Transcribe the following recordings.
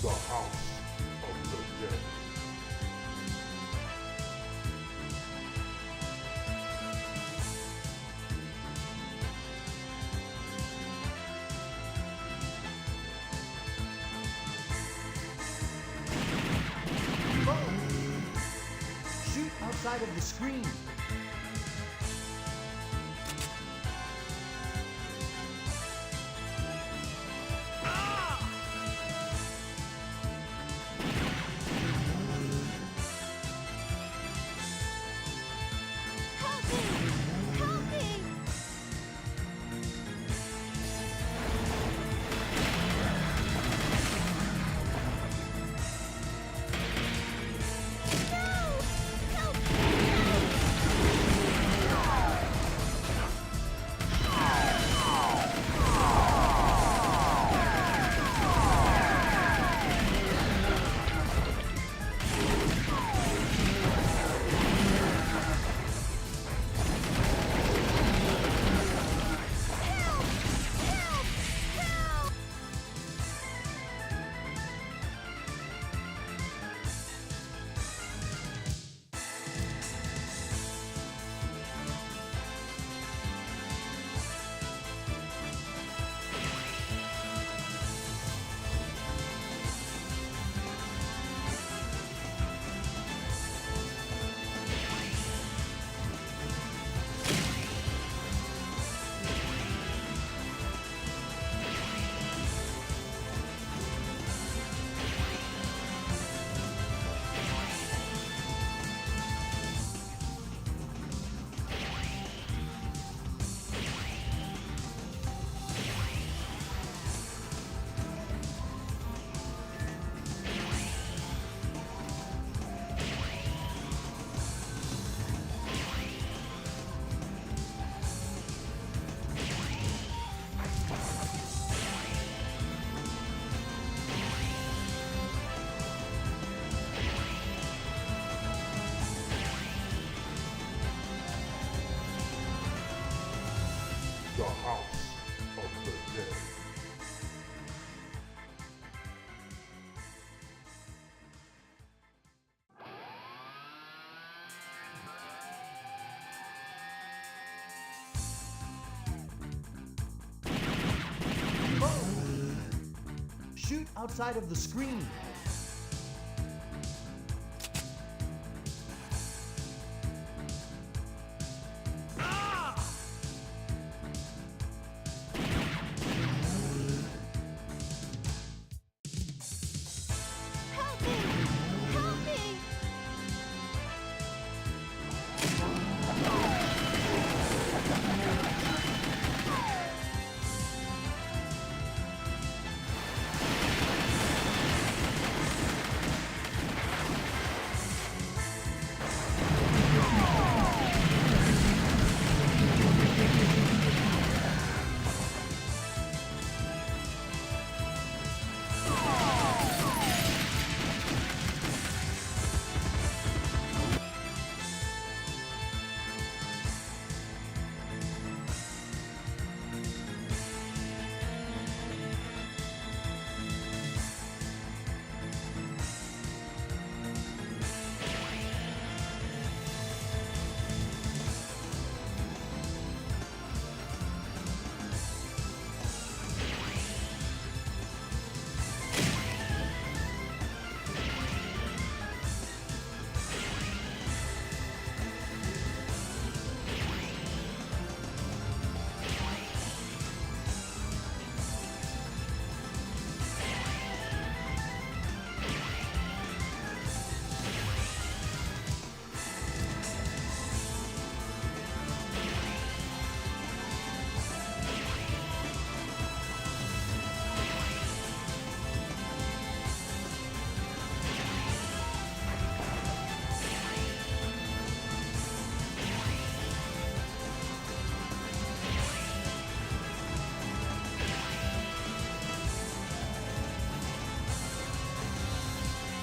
The house of the dead. Shoot outside of the screen. The house of the dead. Shoot outside of the screen.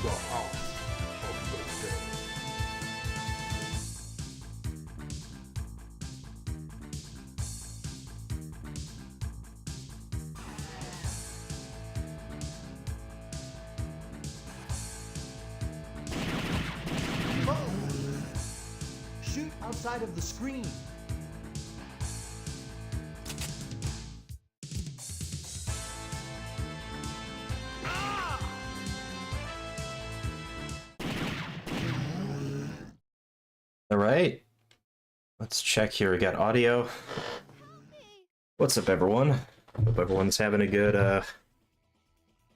The house of the dead. outside of the screen. All right, let's check here. We got audio. What's up, everyone? Hope everyone's having a good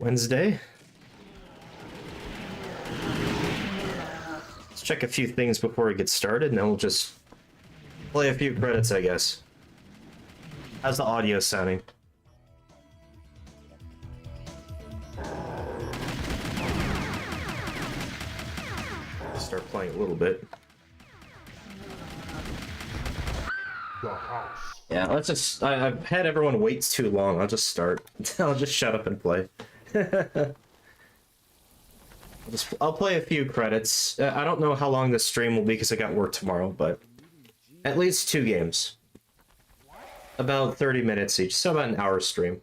Wednesday. Let's check a few things before we get started, and then we'll just play a few credits, I guess. How's the audio sounding? Start playing a little bit. The house. Yeah, let's just... I've had everyone wait too long. I'll just start. I'll just shut up and play. I'll play a few credits. I don't know how long this stream will be because I got work tomorrow, but at least 2 games. About 30 minutes each, so about an hour stream.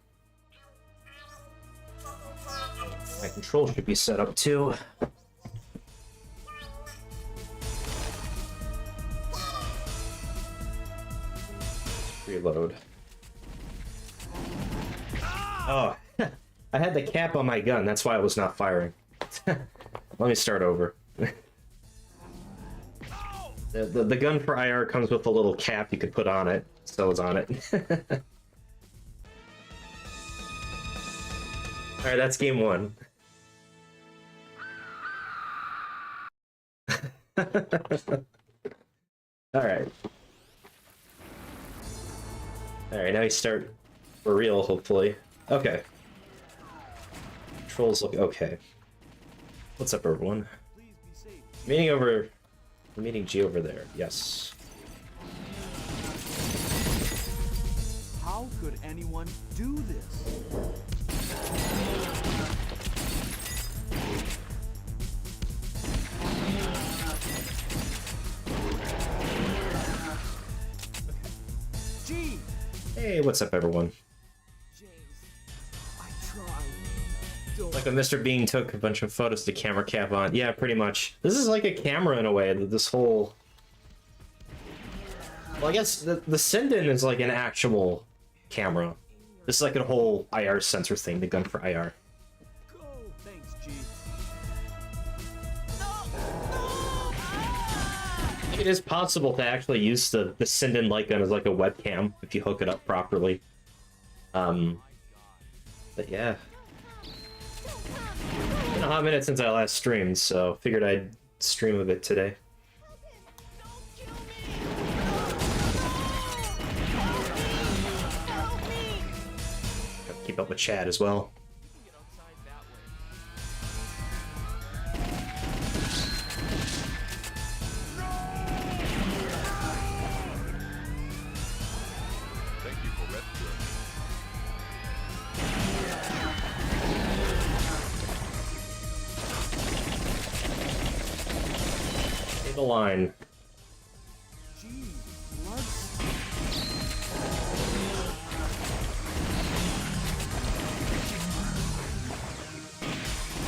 My control should be set up too. Reload. Oh, I had the cap on my gun. That's why I was not firing. Let me start over. The gun for IR comes with a little cap you could put on it, so it's on it. Alright, that's game 1. Alright. Alright, now you start for real, hopefully. Okay. Controls look okay. What's up, everyone? Meeting G over there. Yes. How could anyone do this? G! Hey, what's up, everyone? James, I tried. Don't. Like when Mr. Bean took a bunch of photos to camera cap on. Yeah, pretty much. This is like a camera in a way. This whole... Well, I guess the send-in is like an actual camera. This is like a whole IR sensor thing, the gun for IR. Go. Thanks, G. I think it is possible to actually use the send-in light gun as like a webcam if you hook it up properly. But yeah. It's been a hot minute since I last streamed, so figured I'd stream a bit today. Gotta keep up with chat as well. Thank you for rescuing. Stay the line. G. Blood.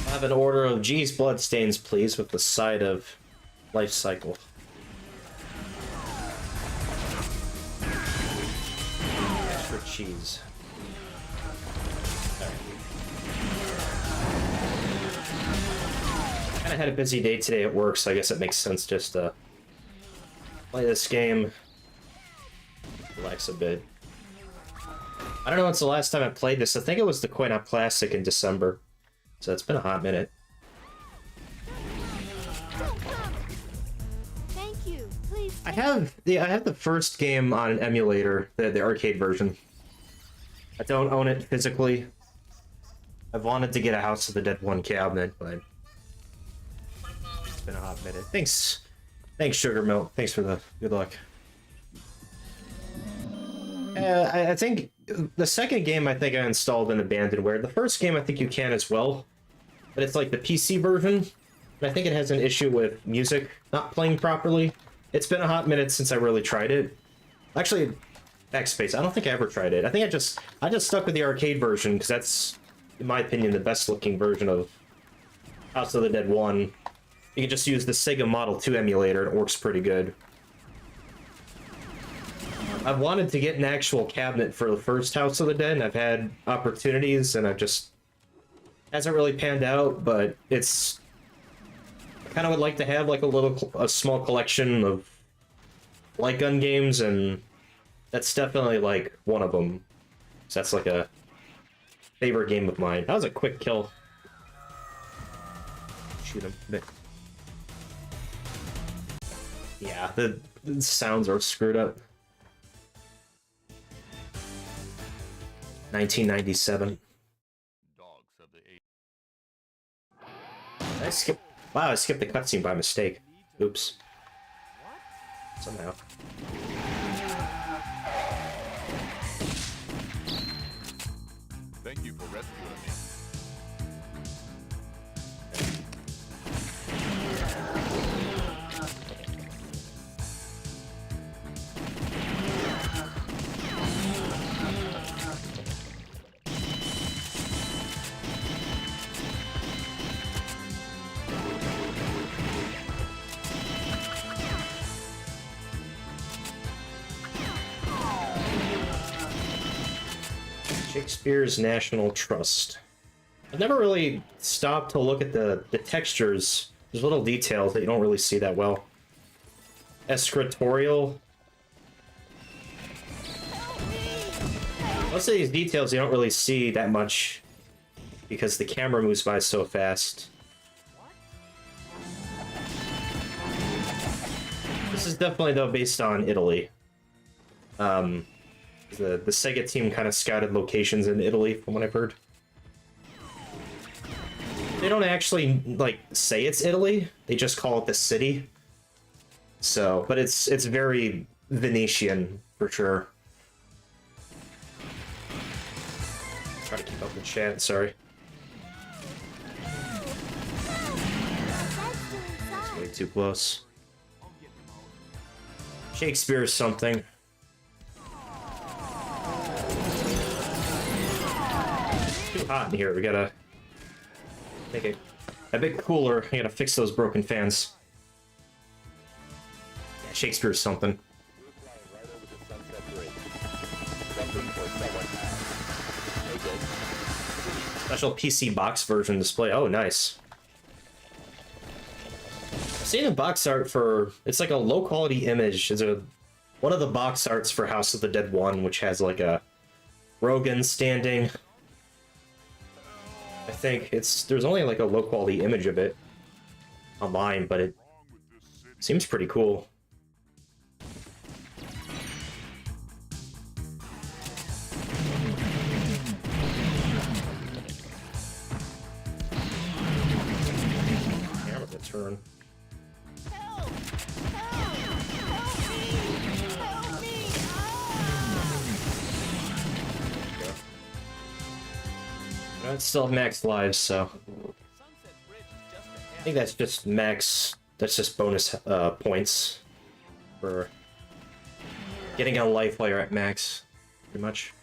I have an order of G's bloodstains, please, with the side of life cycle. Extra cheese. Kinda had a busy day today at work, so I guess it makes sense just to play this game, relax a bit. I don't know when's the last time I played this. I think it was the Coin-Op Classic in December. So it's been a hot minute. Thank you. Please. I have the first game on an emulator, the arcade version. I don't own it physically. I've wanted to get a House of the Dead 1 cabinet, but it's been a hot minute. Thanks, Sugar Milk. Thanks for the good luck. I think the second game I installed in Abandonware. The first game I think you can as well, but it's like the PC version, and I think it has an issue with music not playing properly. It's been a hot minute since I really tried it. Actually, Backspace, I don't think I ever tried it. I think I just stuck with the arcade version because that's, in my opinion, the best looking version of House of the Dead 1. You can just use the Sega Model 2 emulator, and it works pretty good. I've wanted to get an actual cabinet for the first House of the Dead, and I've had opportunities, and I've just hasn't really panned out. But it's I kind of would like to have like a small collection of light gun games, and that's definitely like one of them. So that's like a favorite game of mine. That was a quick kill. Shoot him. Yeah, the sounds are screwed up. 1997. I skipped. Wow, I skipped the cutscene by mistake. Oops. Somehow. Thank you for rescuing me. Shakespeare's National Trust. I've never really stopped to look at the textures. There's little details that you don't really see that well. Escritorial. Most of these details you don't really see that much because the camera moves by so fast. This is definitely, though, based on Italy. The Sega team kind of scouted locations in Italy, from what I've heard. They don't actually, like, say it's Italy. They just call it the city. So, but it's very Venetian, for sure. Try to keep up with chat, sorry. It's way too close. Shakespeare is something. Too hot in here. We gotta make it a bit cooler. I gotta fix those broken fans. Yeah, Shakespeare's something. Special PC box version display. Oh, nice. I've seen a box art for. It's like a low quality image. It's one of the box arts for House of the Dead 1, which has like a Rogan standing. I think there's only like a low quality image of it online, but it seems pretty cool. Camera to turn. Help! Help! Help me! Help me! I still have max lives, so I think that's just max. That's just bonus points for getting a life while you're at max, pretty much.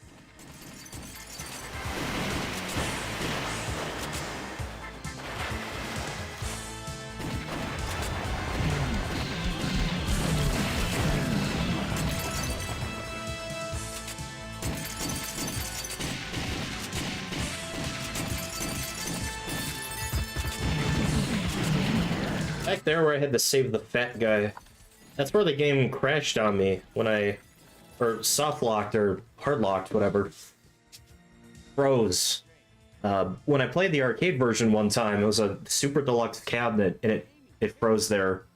Back there where I had to save the fat guy, that's where the game crashed on me when or soft locked or hard locked, whatever. Froze. When I played the arcade version one time, it was a super deluxe cabinet and it froze there.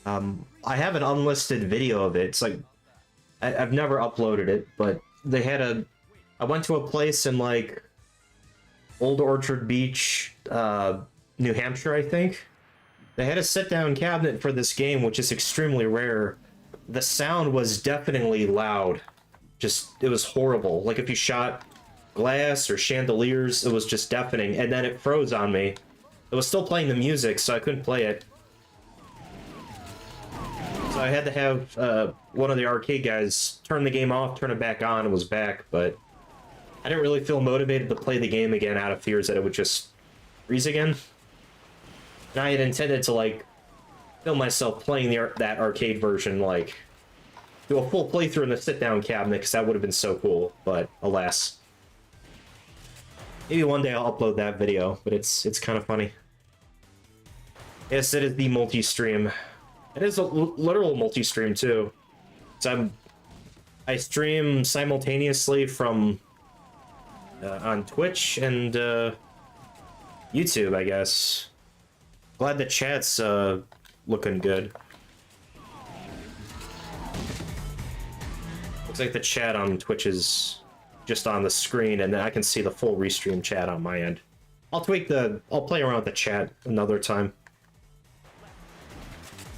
I have an unlisted video of it. It's like, I've never uploaded it, but they had I went to a place in like Old Orchard Beach, New Hampshire, I think. They had a sit-down cabinet for this game, which is extremely rare. The sound was deafeningly loud. It was horrible. Like if you shot glass or chandeliers, it was just deafening, and then it froze on me. It was still playing the music, so I couldn't play it. So I had to have one of the arcade guys turn the game off, turn it back on, and was back, but I didn't really feel motivated to play the game again out of fears that it would just freeze again. And I had intended to, like, film myself playing that arcade version, like, do a full playthrough in the sit-down cabinet, because that would have been so cool, but alas. Maybe one day I'll upload that video, but it's kind of funny. Yes, it is the multi-stream. It is a literal multi-stream, too. So I stream simultaneously from on Twitch and YouTube, I guess. Glad the chat's looking good. Looks like the chat on Twitch is just on the screen, and then I can see the full restream chat on my end. I'll play around with the chat another time.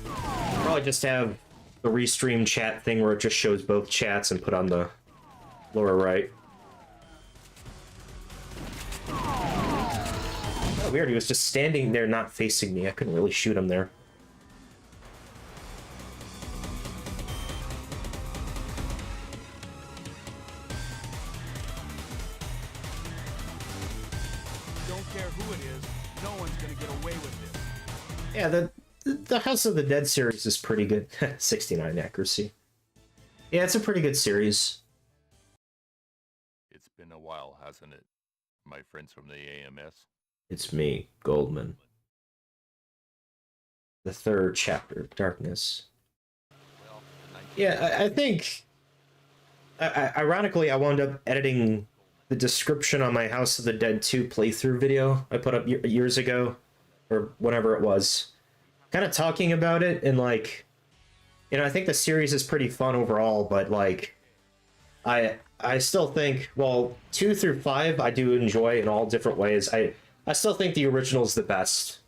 Probably just have the restream chat thing where it just shows both chats and put on the lower right. Oh, weird, he was just standing there not facing me. I couldn't really shoot him there. Don't care who it is, no one's gonna get away with this. Yeah, the House of the Dead series is pretty good. 69 accuracy. Yeah, it's a pretty good series. It's been a while, hasn't it? My friends from the AMS. It's me, Goldman. The third chapter, Darkness. Yeah, I think... ironically, I wound up editing the description on my House of the Dead 2 playthrough video I put up years ago, or whenever it was. Kind of talking about it, and like, you know, I think the series is pretty fun overall, but like, I still think, well, 2 through 5 I do enjoy in all different ways. I still think the original is the best.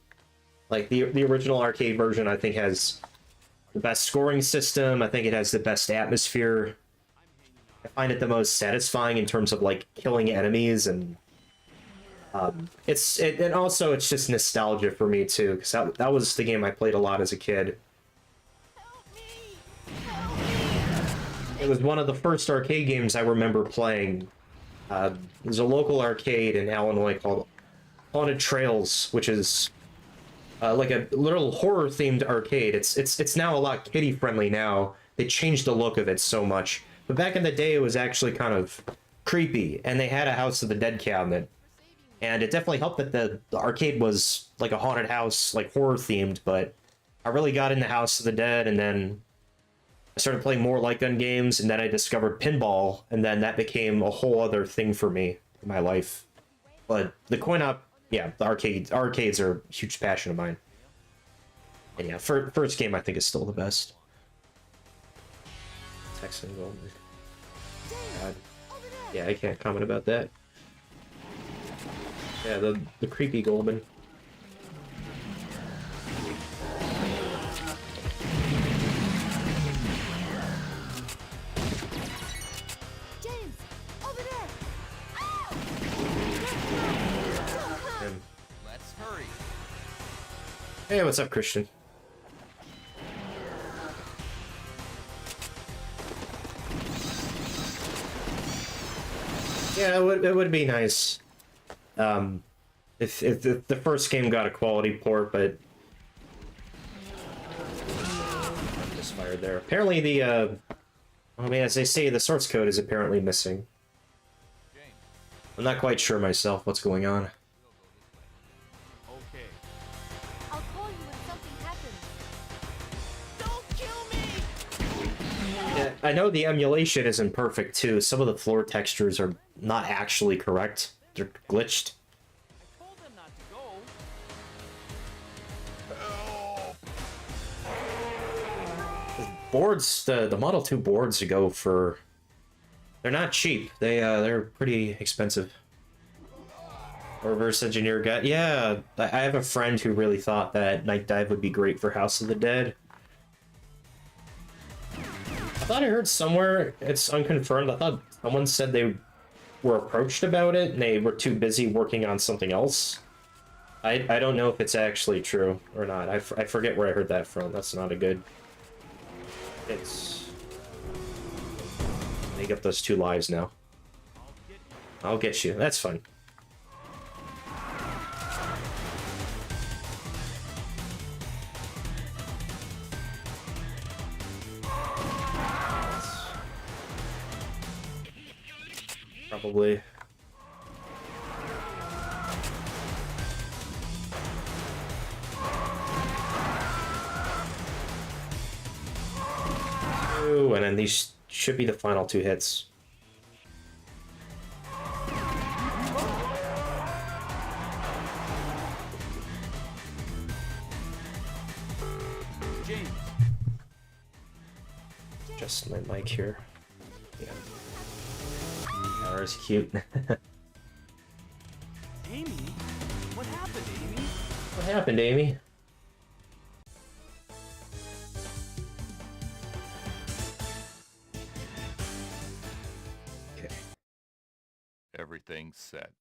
Like, the original arcade version, I think, has the best scoring system. I think it has the best atmosphere. I find it the most satisfying in terms of like killing enemies, and and also it's just nostalgia for me too, because that was the game I played a lot as a kid. It was one of the first arcade games I remember playing. There's a local arcade in Illinois called Haunted Trails, which is like a little horror-themed arcade. It's now a lot kiddie-friendly now. They changed the look of it so much. But back in the day, it was actually kind of creepy, and they had a House of the Dead cabinet. And it definitely helped that the arcade was like a haunted house, like horror-themed, but I really got into House of the Dead, and then I started playing more light gun games, and then I discovered pinball, and then that became a whole other thing for me in my life. But the coin-op, yeah, the arcades are a huge passion of mine. And yeah, first game I think is still the best. Texan Goldman. God. Yeah, I can't comment about that. Yeah, the creepy Goldman. James, over there. Let's hurry. Hey, what's up, Christian? Yeah, it would be nice if the first game got a quality port, but misfired there. Apparently the I mean, as they say, the source code is apparently missing. I'm not quite sure myself what's going on. Okay. I'll call you when something happens. Don't kill me! Yeah, I know the emulation isn't perfect too. Some of the floor textures are not actually correct. They're glitched. I told them not to go. Boards, the Model 2 boards to go for... They're not cheap. They're pretty expensive. Reverse engineer guy. Yeah, I have a friend who really thought that Night Dive would be great for House of the Dead. I thought I heard somewhere, it's unconfirmed, I thought someone said they were approached about it and they were too busy working on something else. I don't know if it's actually true or not. I forget where I heard that from. That's not a good... It's... Make up those 2 lives now. I'll get you. That's fun. Probably. Ooh, and then these should be the final 2 hits. James. Just my mic here. Yeah. Power's cute. Amy? What happened, Amy? What happened, Amy? Okay. Everything's set.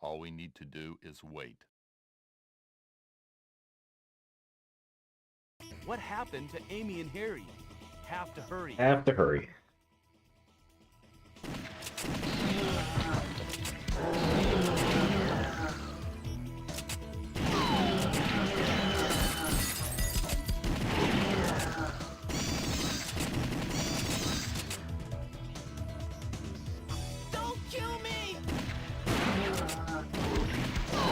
All we need to do is wait. What happened to Amy and Harry? Have to hurry. Have to hurry. Don't kill me! I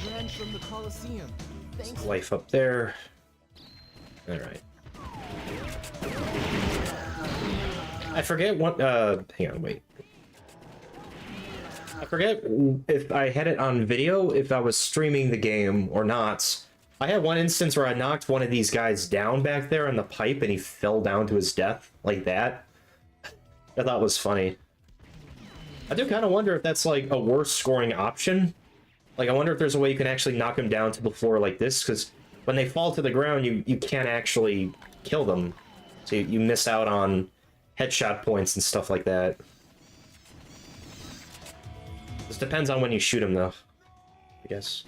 ran from the Colosseum. Thanks. Life up there. Alright. I forget what, hang on, wait. I forget if I had it on video, if I was streaming the game or not. I had one instance where I knocked one of these guys down back there on the pipe and he fell down to his death, like that. I thought was funny. I do kind of wonder if that's like a worse scoring option. Like, I wonder if there's a way you can actually knock them down to the floor like this, because when they fall to the ground, you can't actually kill them. So you miss out on headshot points and stuff like that. This depends on when you shoot them, though, I guess.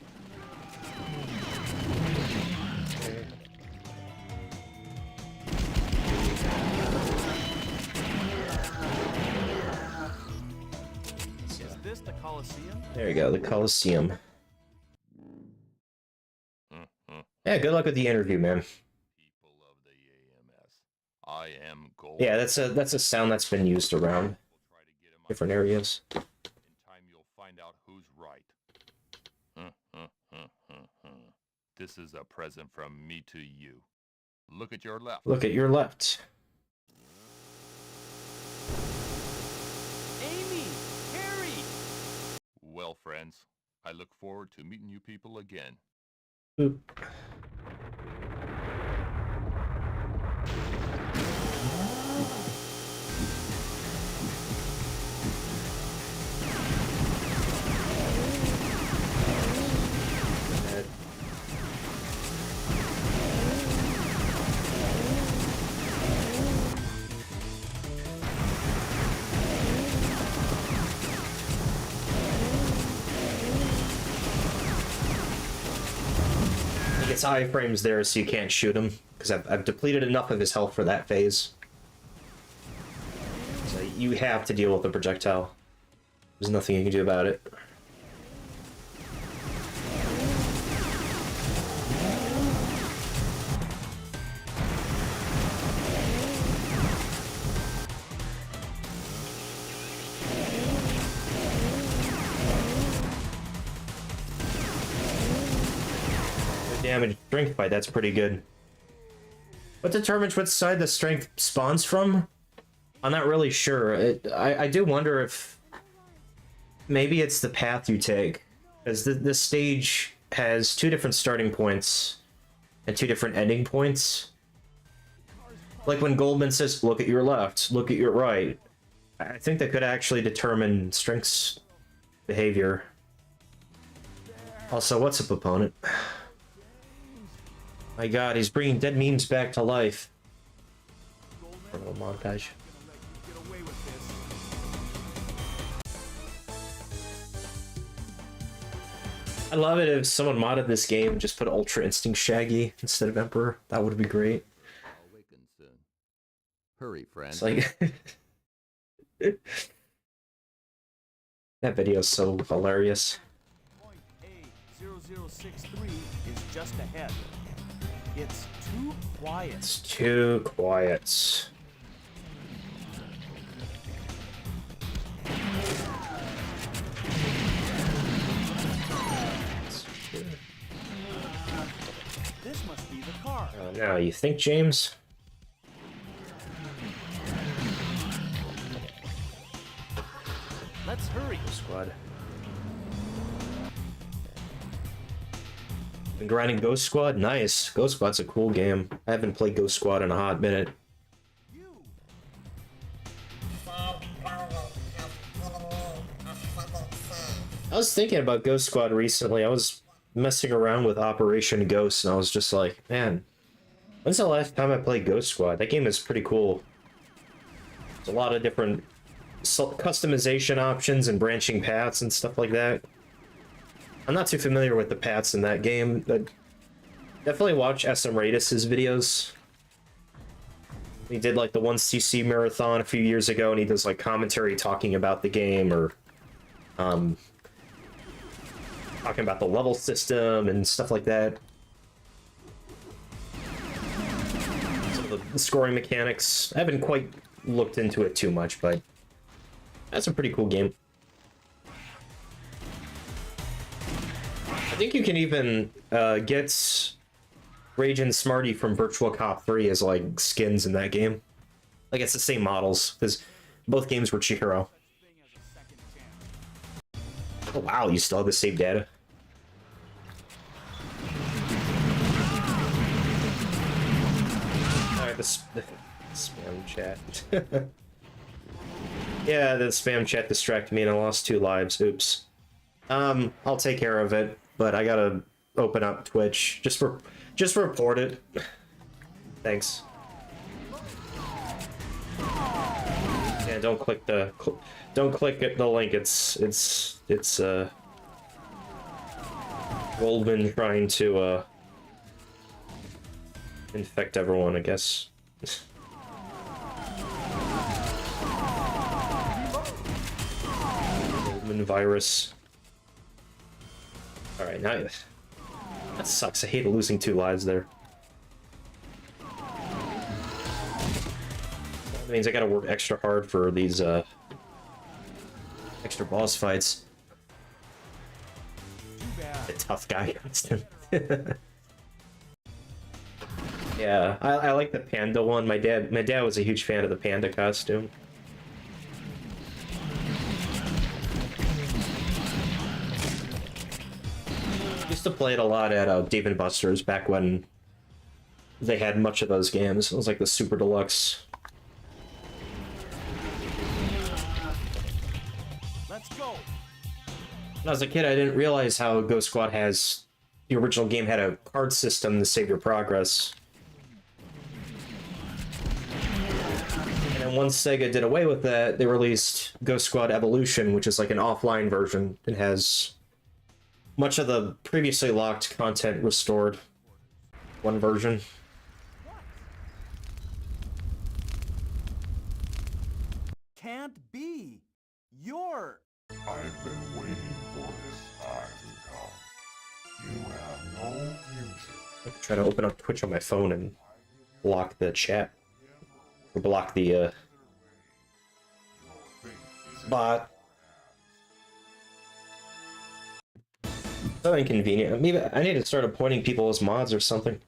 Is this the Colosseum? There you go, the Colosseum. Yeah, good luck with the interview, man. People of the AMS, I am Goldman. Yeah, that's a sound that's been used around We'll try to get him up different areas. in time. You'll find out who's right. This is a present from me to you. Look at your left. Look at your left. Amy! Harry! Well, friends, I look forward to meeting you people again. Oop. He gets iframes there so you can't shoot him, because I've depleted enough of his health for that phase. So you have to deal with the projectile. There's nothing you can do about it. Damage strength fight, that's pretty good. What determines which side the strength spawns from? I'm not really sure. I do wonder if maybe it's the path you take, because this stage has 2 different starting points and 2 different ending points. Like when Goldman says, look at your left, look at your right. I think that could actually determine strength's behavior. Also, what's up, opponent? My god, he's bringing dead memes back to life. A little montage. Get away with this. I'd love it if someone modded this game and just put Ultra Instinct Shaggy instead of Emperor. That would be great. I'll awaken soon. Hurry, friend. It's like... that video is so hilarious. Point A0063 is just ahead. It's too quiet. It's too quiet. Now, you think, James? Let's hurry. Squad. Been grinding Ghost Squad? Nice. Ghost Squad's a cool game. I haven't played Ghost Squad in a hot minute. I was thinking about Ghost Squad recently. I was messing around with Operation Ghost, and I was just like, man, when's the last time I played Ghost Squad? That game is pretty cool. There's a lot of different customization options and branching paths and stuff like that. I'm not too familiar with the paths in that game, but definitely watch SM Radis's videos. He did like the 1cc marathon a few years ago, and he does like commentary talking about the game, or talking about the level system and stuff like that. Some of the scoring mechanics, I haven't quite looked into it too much, but that's a pretty cool game. I think you can even get Rage and Smarty from Virtual Cop 3 as like skins in that game. Like it's the same models, because both games were Chihiro. Oh wow, you still have the save data. Alright, the spam chat. Yeah, the spam chat distracted me and I lost 2 lives. Oops. I'll take care of it, but I gotta open up Twitch. Just report it. Thanks. Yeah, don't click the link. It's Goldman trying to infect everyone, I guess. Goldman virus. All right, now that sucks. I hate losing 2 lives there. That means I gotta work extra hard for these extra boss fights. The tough guy costume. Yeah, I like the panda one. My dad was a huge fan of the panda costume. Used to play it a lot at Dave & Buster's back when they had much of those games. It was like the Super Deluxe. Let's go. When I was a kid, I didn't realize how Ghost Squad has... The original game had a card system to save your progress. And then once Sega did away with that, they released Ghost Squad Evolution, which is like an offline version. It has much of the previously locked content restored. One version. Can't be. You're... I've been waiting for this time to come. You have no future. I'm trying to open up Twitch on my phone and block the chat. Or block the bot. So inconvenient. Maybe I need to start appointing people as mods or something.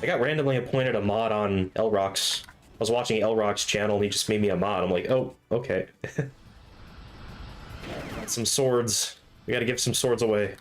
I got randomly appointed a mod on Elrock's. I was watching Elrock's channel and he just made me a mod. I'm like, oh, okay. Got some swords. We gotta give some swords away.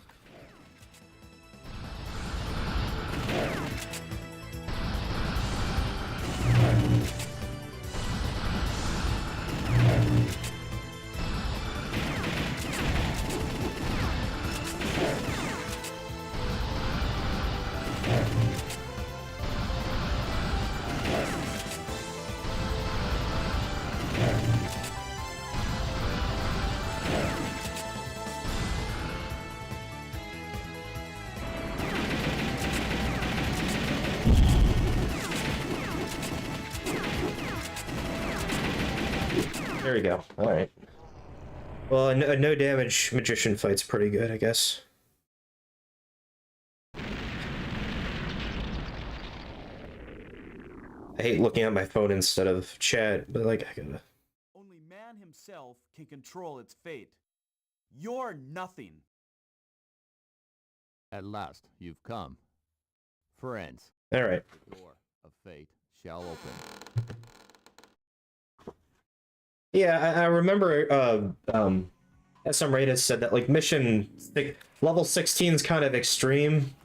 There we go. All right. Well, a no damage magician fight's pretty good, I guess. I hate looking at my phone instead of chat, but like I gotta. Only man himself can control its fate. You're nothing. At last, you've come. Friends, All right. the door of fate shall open. Yeah, I remember SM Rated said that like level 16 is kind of extreme.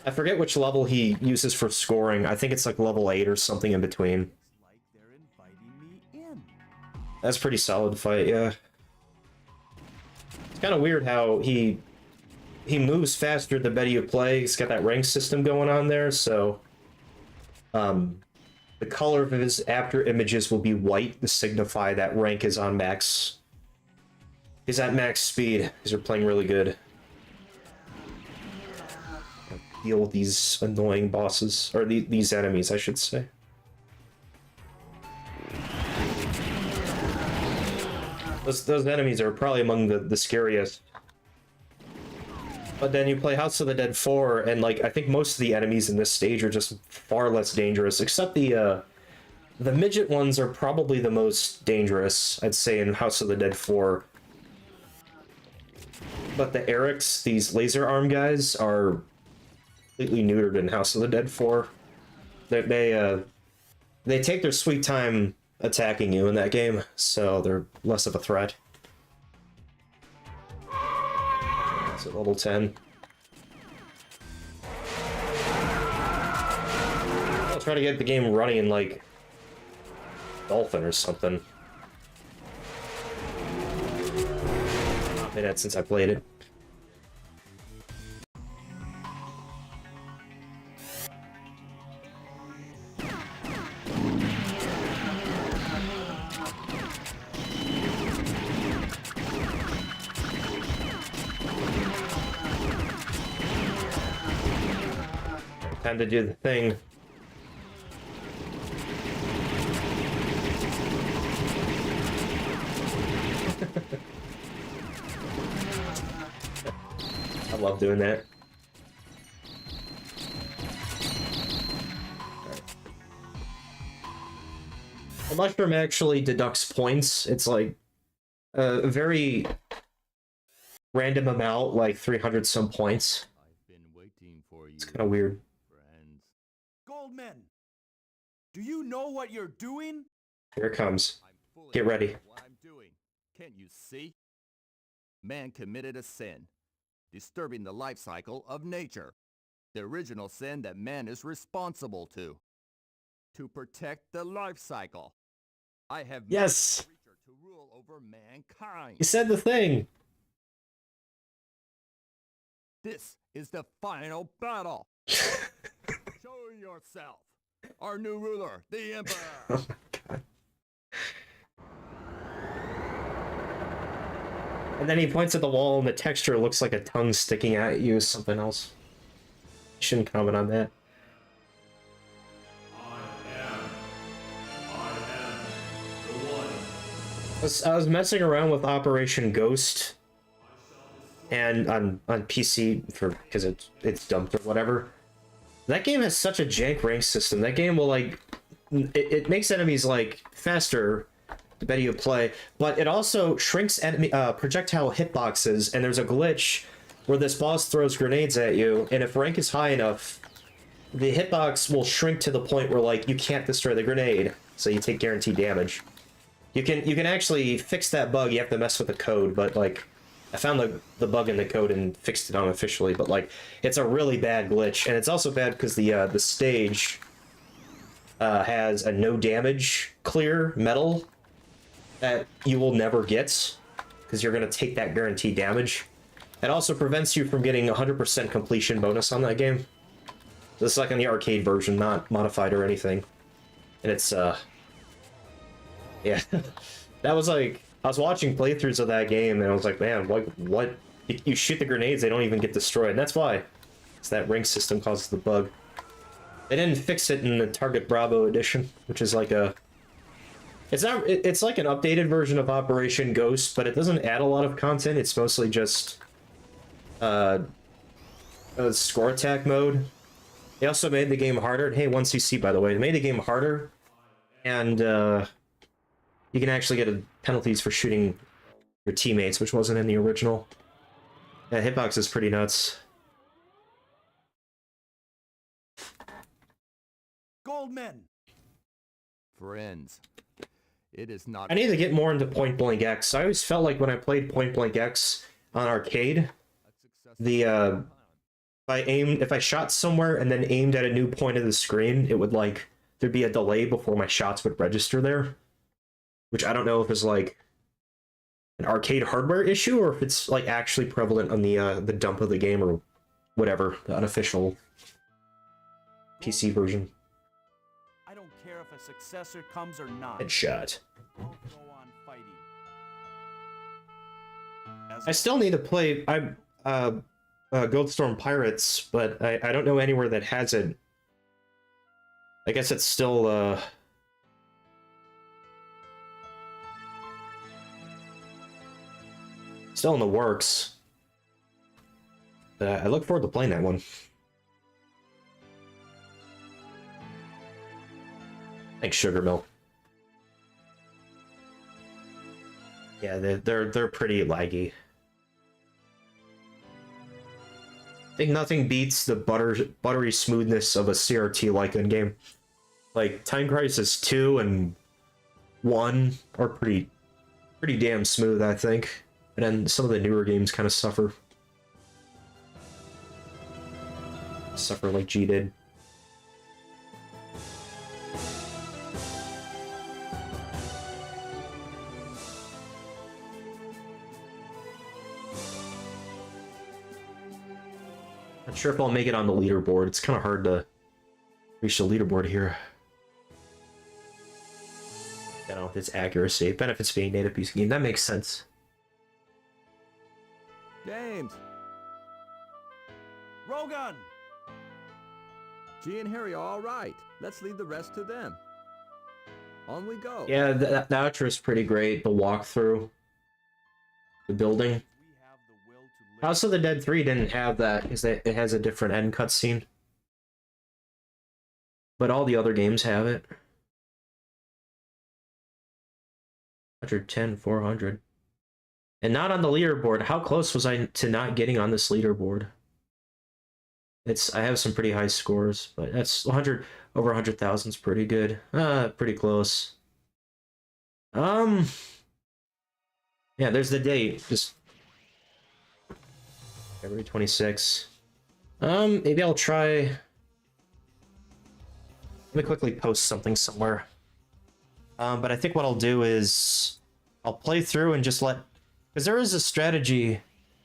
I forget which level he uses for scoring. I think it's like level 8 or something in between. Like they're inviting me in. That's a pretty solid fight, yeah. It's kind of weird how he moves faster the better you play. He's got that rank system going on there, so the color of his after images will be white to signify that rank is on max. He's at max speed. These are playing really good. Deal with these annoying bosses, or these enemies, I should say. Those enemies are probably among the scariest. But then you play House of the Dead 4, and like I think most of the enemies in this stage are just far less dangerous, except the midget ones are probably the most dangerous, I'd say, in House of the Dead 4. But the Erics, these laser arm guys, are completely neutered in House of the Dead 4. They take their sweet time attacking you in that game, so they're less of a threat. It's at level 10. I'll try to get the game running like Dolphin or something. Not been it since I played it. Time to do the thing. I love doing that. The mushroom actually deducts points. It's like a very random amount, like 300 some points. I've been waiting for you. It's kind of weird. Friends. Goldman, do you know what you're doing? Here it comes. I'm fully Get ready. aware of what I'm doing. Can't you see? Man committed a sin, disturbing the life cycle of nature. The original sin that man is responsible to protect the life cycle. I have made Yes! a creature to rule over mankind. You said the thing. This is the final battle. Show yourself, our new ruler, the Emperor. Oh my god. And then he points at the wall and the texture looks like a tongue sticking at you or something else. Shouldn't comment on that. I was messing around with Operation Ghost and on PC because it's dumped or whatever. That game has such a jank rank system. That game will like it makes enemies like faster the better you play, but it also shrinks enemy projectile hitboxes, and there's a glitch where this boss throws grenades at you, and if rank is high enough, the hitbox will shrink to the point where like you can't destroy the grenade, so you take guaranteed damage. You can actually fix that bug. You have to mess with the code, but like I found the bug in the code and fixed it unofficially, but like it's a really bad glitch, and it's also bad because the stage has a no damage clear metal that you will never get because you're going to take that guaranteed damage. It also prevents you from getting 100% completion bonus on that game. This is like in the arcade version, not modified or anything. And it's yeah. That was like, I was watching playthroughs of that game and I was like, man, what? You shoot the grenades, they don't even get destroyed. And that's why. It's that ring system causes the bug. They didn't fix it in the Target Bravo edition, which is like a... It's like an updated version of Operation Ghost, but it doesn't add a lot of content. It's mostly just a score attack mode. They also made the game harder. Hey, 1cc, by the way. They made the game harder, and you can actually get penalties for shooting your teammates, which wasn't in the original. Yeah, hitbox is pretty nuts. Goldman. Friends. It is not... I need to get more into Point Blank X. I always felt like when I played Point Blank X on arcade, the if I shot somewhere and then aimed at a new point of the screen, it would like there'd be a delay before my shots would register there, which I don't know if it's like an arcade hardware issue or if it's like actually prevalent on the dump of the game or whatever, the unofficial PC version. I don't care if a successor comes or not. Headshot. I'll go on fighting. As I still need to play Goldstorm Pirates, but I don't know anywhere that has it. I guess it's still still in the works. But I look forward to playing that one. Thanks, Sugar Mill. Yeah, they're pretty laggy. I think nothing beats the buttery smoothness of a CRT Lycan game. Like Time Crisis 2 and 1 are pretty damn smooth, I think. And then some of the newer games kind of suffer. Suffer like G did. Not sure if I'll make it on the leaderboard. It's kind of hard to reach the leaderboard here. I don't know if it's accuracy. It benefits being a native PC game. That makes sense. James! Rogan! G and Harry are all right. Let's leave the rest to them. On we go. Yeah, the outro is pretty great. The walkthrough. The building. We have the will to live. House of the Dead 3 didn't have that because it has a different end cutscene. But all the other games have it. 110, 400. And not on the leaderboard. How close was I to not getting on this leaderboard? I have some pretty high scores, but that's 100 over 100,000 is pretty good. Pretty close. Yeah, there's the date. Just February 26. Maybe I'll try. Let me quickly post something somewhere. But I think what I'll do is I'll play through and just let, because there is a strategy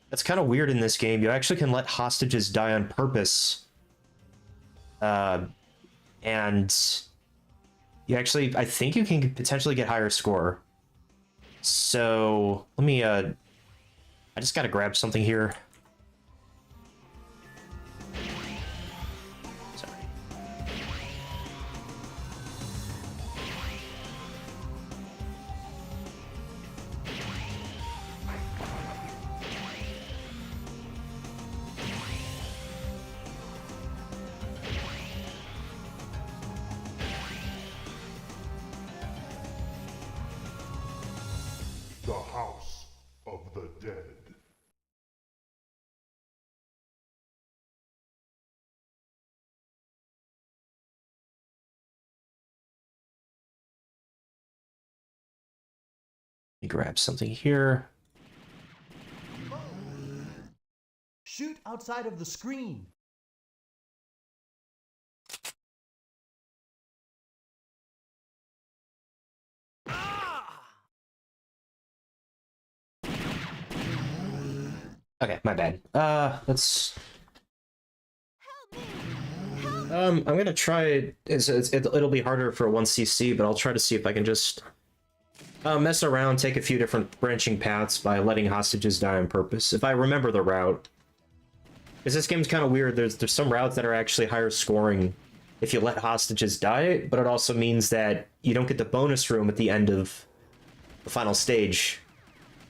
that's kind of weird in this game. You actually can let hostages die on purpose. And you actually, I think you can potentially get higher score. So let me, I just gotta grab something here. Sorry. The House of the Dead. Let me grab something here. Shoot outside of the screen. Okay, my bad. Let's. Help me! Help! I'm gonna try. It'll be harder for 1cc, but I'll try to see if I can just mess around, take a few different branching paths by letting hostages die on purpose. If I remember the route, because this game's kind of weird. There's some routes that are actually higher scoring if you let hostages die, but it also means that you don't get the bonus room at the end of the final stage,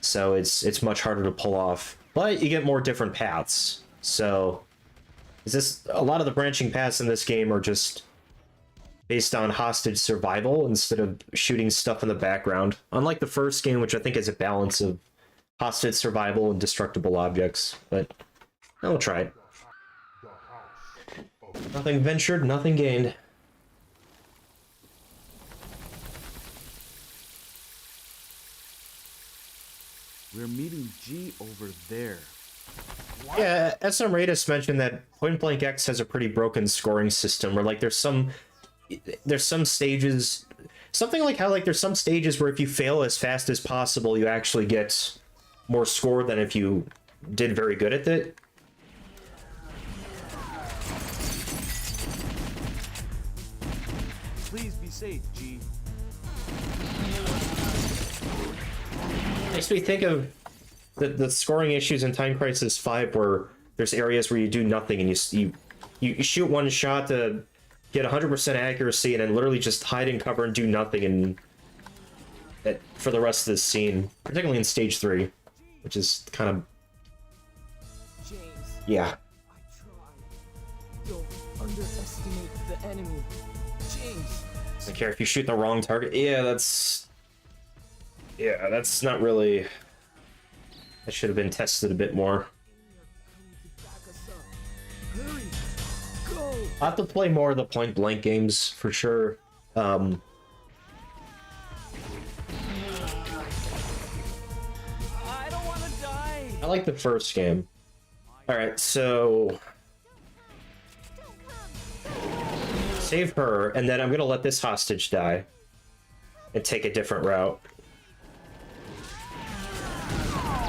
so it's much harder to pull off. But you get more different paths. So, a lot of the branching paths in this game are just based on hostage survival instead of shooting stuff in the background. Unlike the first game, which I think is a balance of hostage survival and destructible objects. But I'll try it. Nothing ventured, nothing gained. We're meeting G over there. Yeah, SM Radis mentioned that Point Blank X has a pretty broken scoring system where like there's some stages, something like how like there's some stages where if you fail as fast as possible you actually get more score than if you did very good at it. Please be safe, G. Makes me think of the scoring issues in Time Crisis 5 where there's areas where you do nothing and you shoot one shot to get 100% accuracy and then literally just hide and cover and do nothing and for the rest of the scene, particularly in stage 3, which is kind of James, yeah. I tried. Don't underestimate the enemy. James. I don't care if you shoot the wrong target. Yeah, that's not really. That should have been tested a bit more. Hurry. Go. I'll have to play more of the Point Blank games for sure. I don't want to die. I like the first game. Alright, so save her, and then I'm gonna let this hostage die and take a different route.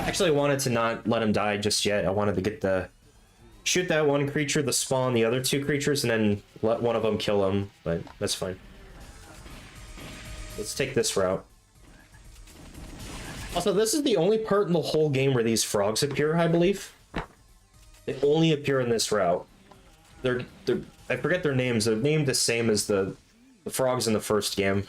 Actually, I wanted to not let him die just yet. I wanted to get the shoot that one creature, the spawn the other two creatures, and then let one of them kill him, but that's fine. Let's take this route. Also, this is the only part in the whole game where these frogs appear, I believe. They only appear in this route. They're I forget their names. They're named the same as the frogs in the first game.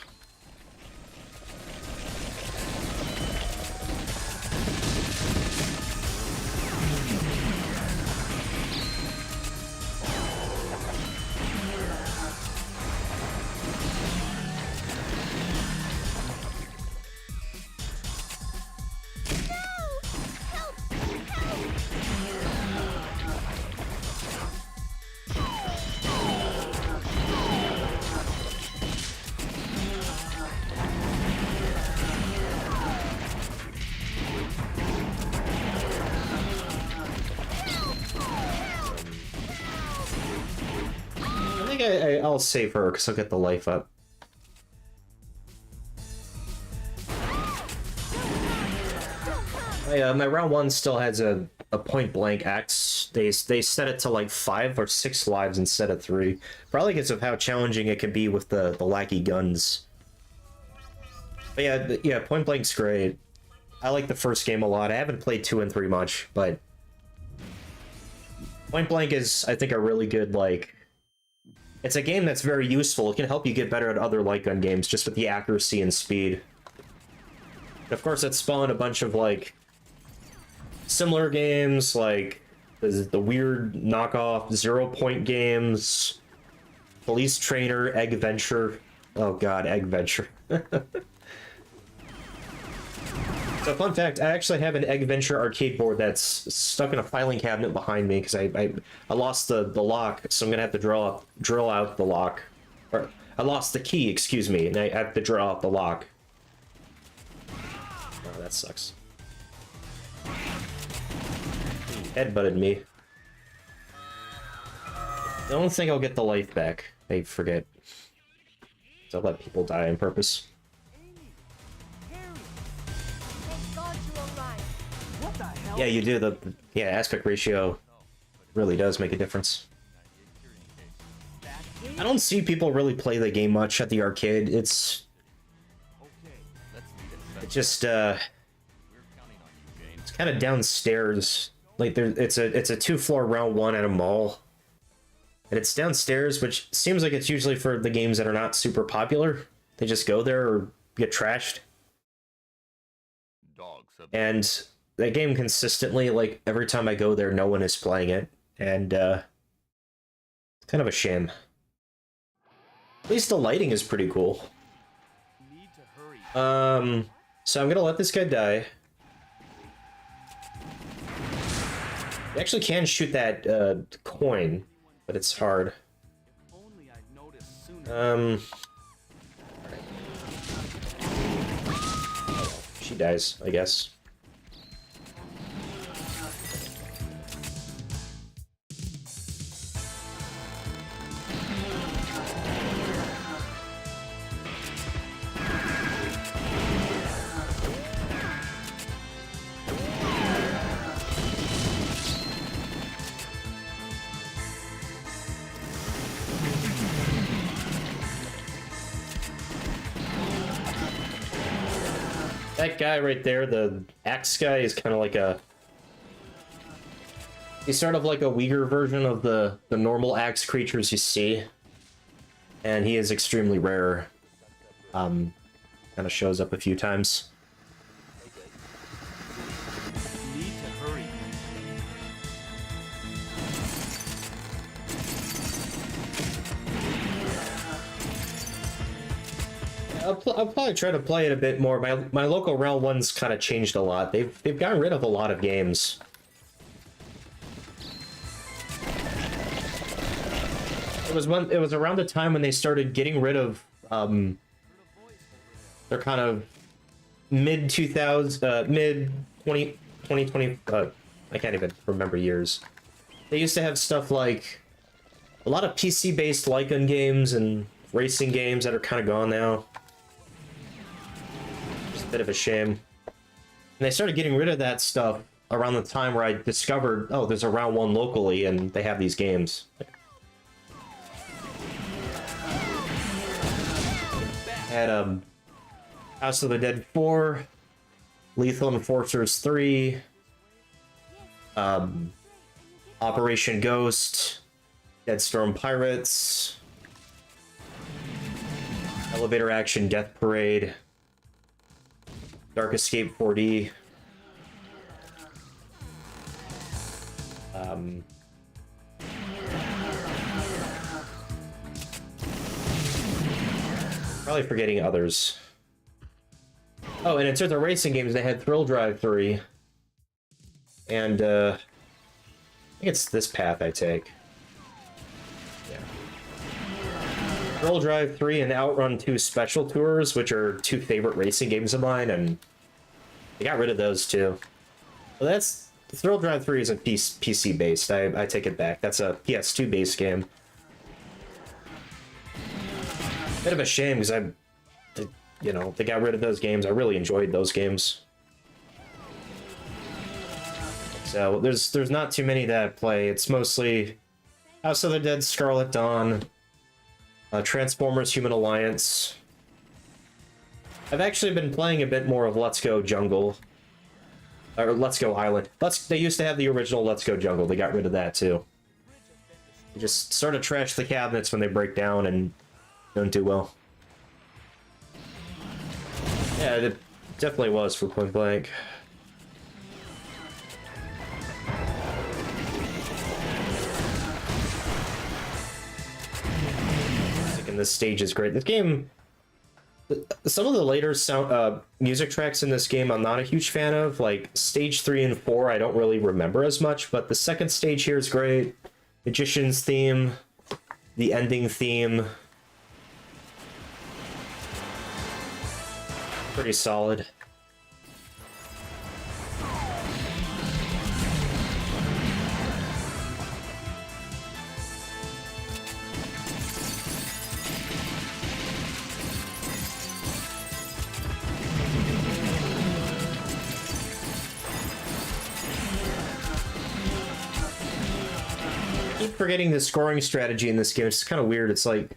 I'll save her because I'll get the life up. My round one still has a point blank axe. They set it to like 5 or 6 lives instead of 3. Probably because of how challenging it can be with the lackey guns. But yeah, point blank's great. I like the first game a lot. I haven't played 2 and 3 much, but point blank is, I think, a really good like. It's a game that's very useful. It can help you get better at other light gun games just with the accuracy and speed. And of course, it spawned a bunch of like similar games, like the weird knockoff 0 Point games, Police Trainer, Egg Venture. Oh god, Egg Venture. So fun fact, I actually have an Egg Venture arcade board that's stuck in a filing cabinet behind me because I lost the lock, so I'm gonna have to drill out the lock. Or I lost the key, excuse me, and I have to drill out the lock. Oh, that sucks. Headbutted me. I don't think I'll get the life back. I forget. So I'll let people die on purpose. Yeah, you do. The aspect ratio really does make a difference. I don't see people really play the game much at the arcade. It's just it's kind of downstairs. Like it's a 2-floor round one at a mall, and it's downstairs, which seems like it's usually for the games that are not super popular. They just go there or get trashed. And that game consistently, like, every time I go there, no one is playing it, and, it's kind of a shame. At least the lighting is pretty cool. So I'm gonna let this guy die. You actually can shoot that, coin, but it's hard. She dies, I guess. That guy right there, the axe guy, is kind of like a... He's sort of like a weaker version of the normal axe creatures you see. And he is extremely rare. Kind of shows up a few times. Need to hurry. I'll probably try to play it a bit more. My local realm one's kind of changed a lot. They've gotten rid of a lot of games. It was around the time when they started getting rid of their kind of mid 2020 I can't even remember years. They used to have stuff like a lot of PC based Lycan games and racing games that are kind of gone now. Just a bit of a shame. And they started getting rid of that stuff around the time where I discovered, oh, there's a round one locally and they have these games. Had House of the Dead 4, Lethal Enforcers 3, Operation Ghost, Dead Storm Pirates, Elevator Action Death Parade, Dark Escape 4D, probably forgetting others. Oh, and in terms of racing games, they had Thrill Drive 3. And, I think it's this path I take. Yeah. Thrill Drive 3 and Outrun 2 Special Tours, which are two favorite racing games of mine, and they got rid of those too. Well, that's... Thrill Drive 3 isn't PC based. I take it back. That's a PS2 based game. Bit of a shame because you know, they got rid of those games. I really enjoyed those games. So there's not too many that I play. It's mostly House of the Dead, Scarlet Dawn, Transformers: Human Alliance. I've actually been playing a bit more of Let's Go Jungle. Or Let's Go Island. They used to have the original Let's Go Jungle. They got rid of that too. They just sort of trash the cabinets when they break down and don't do well. Yeah, it definitely was for Point Blank. And this stage is great. This game, some of the later sound music tracks in this game I'm not a huge fan of. Like stage 3 and 4 I don't really remember as much, but the second stage here is great. Magician's theme, the ending theme. Pretty solid. Keep forgetting the scoring strategy in this game. It's kind of weird. It's like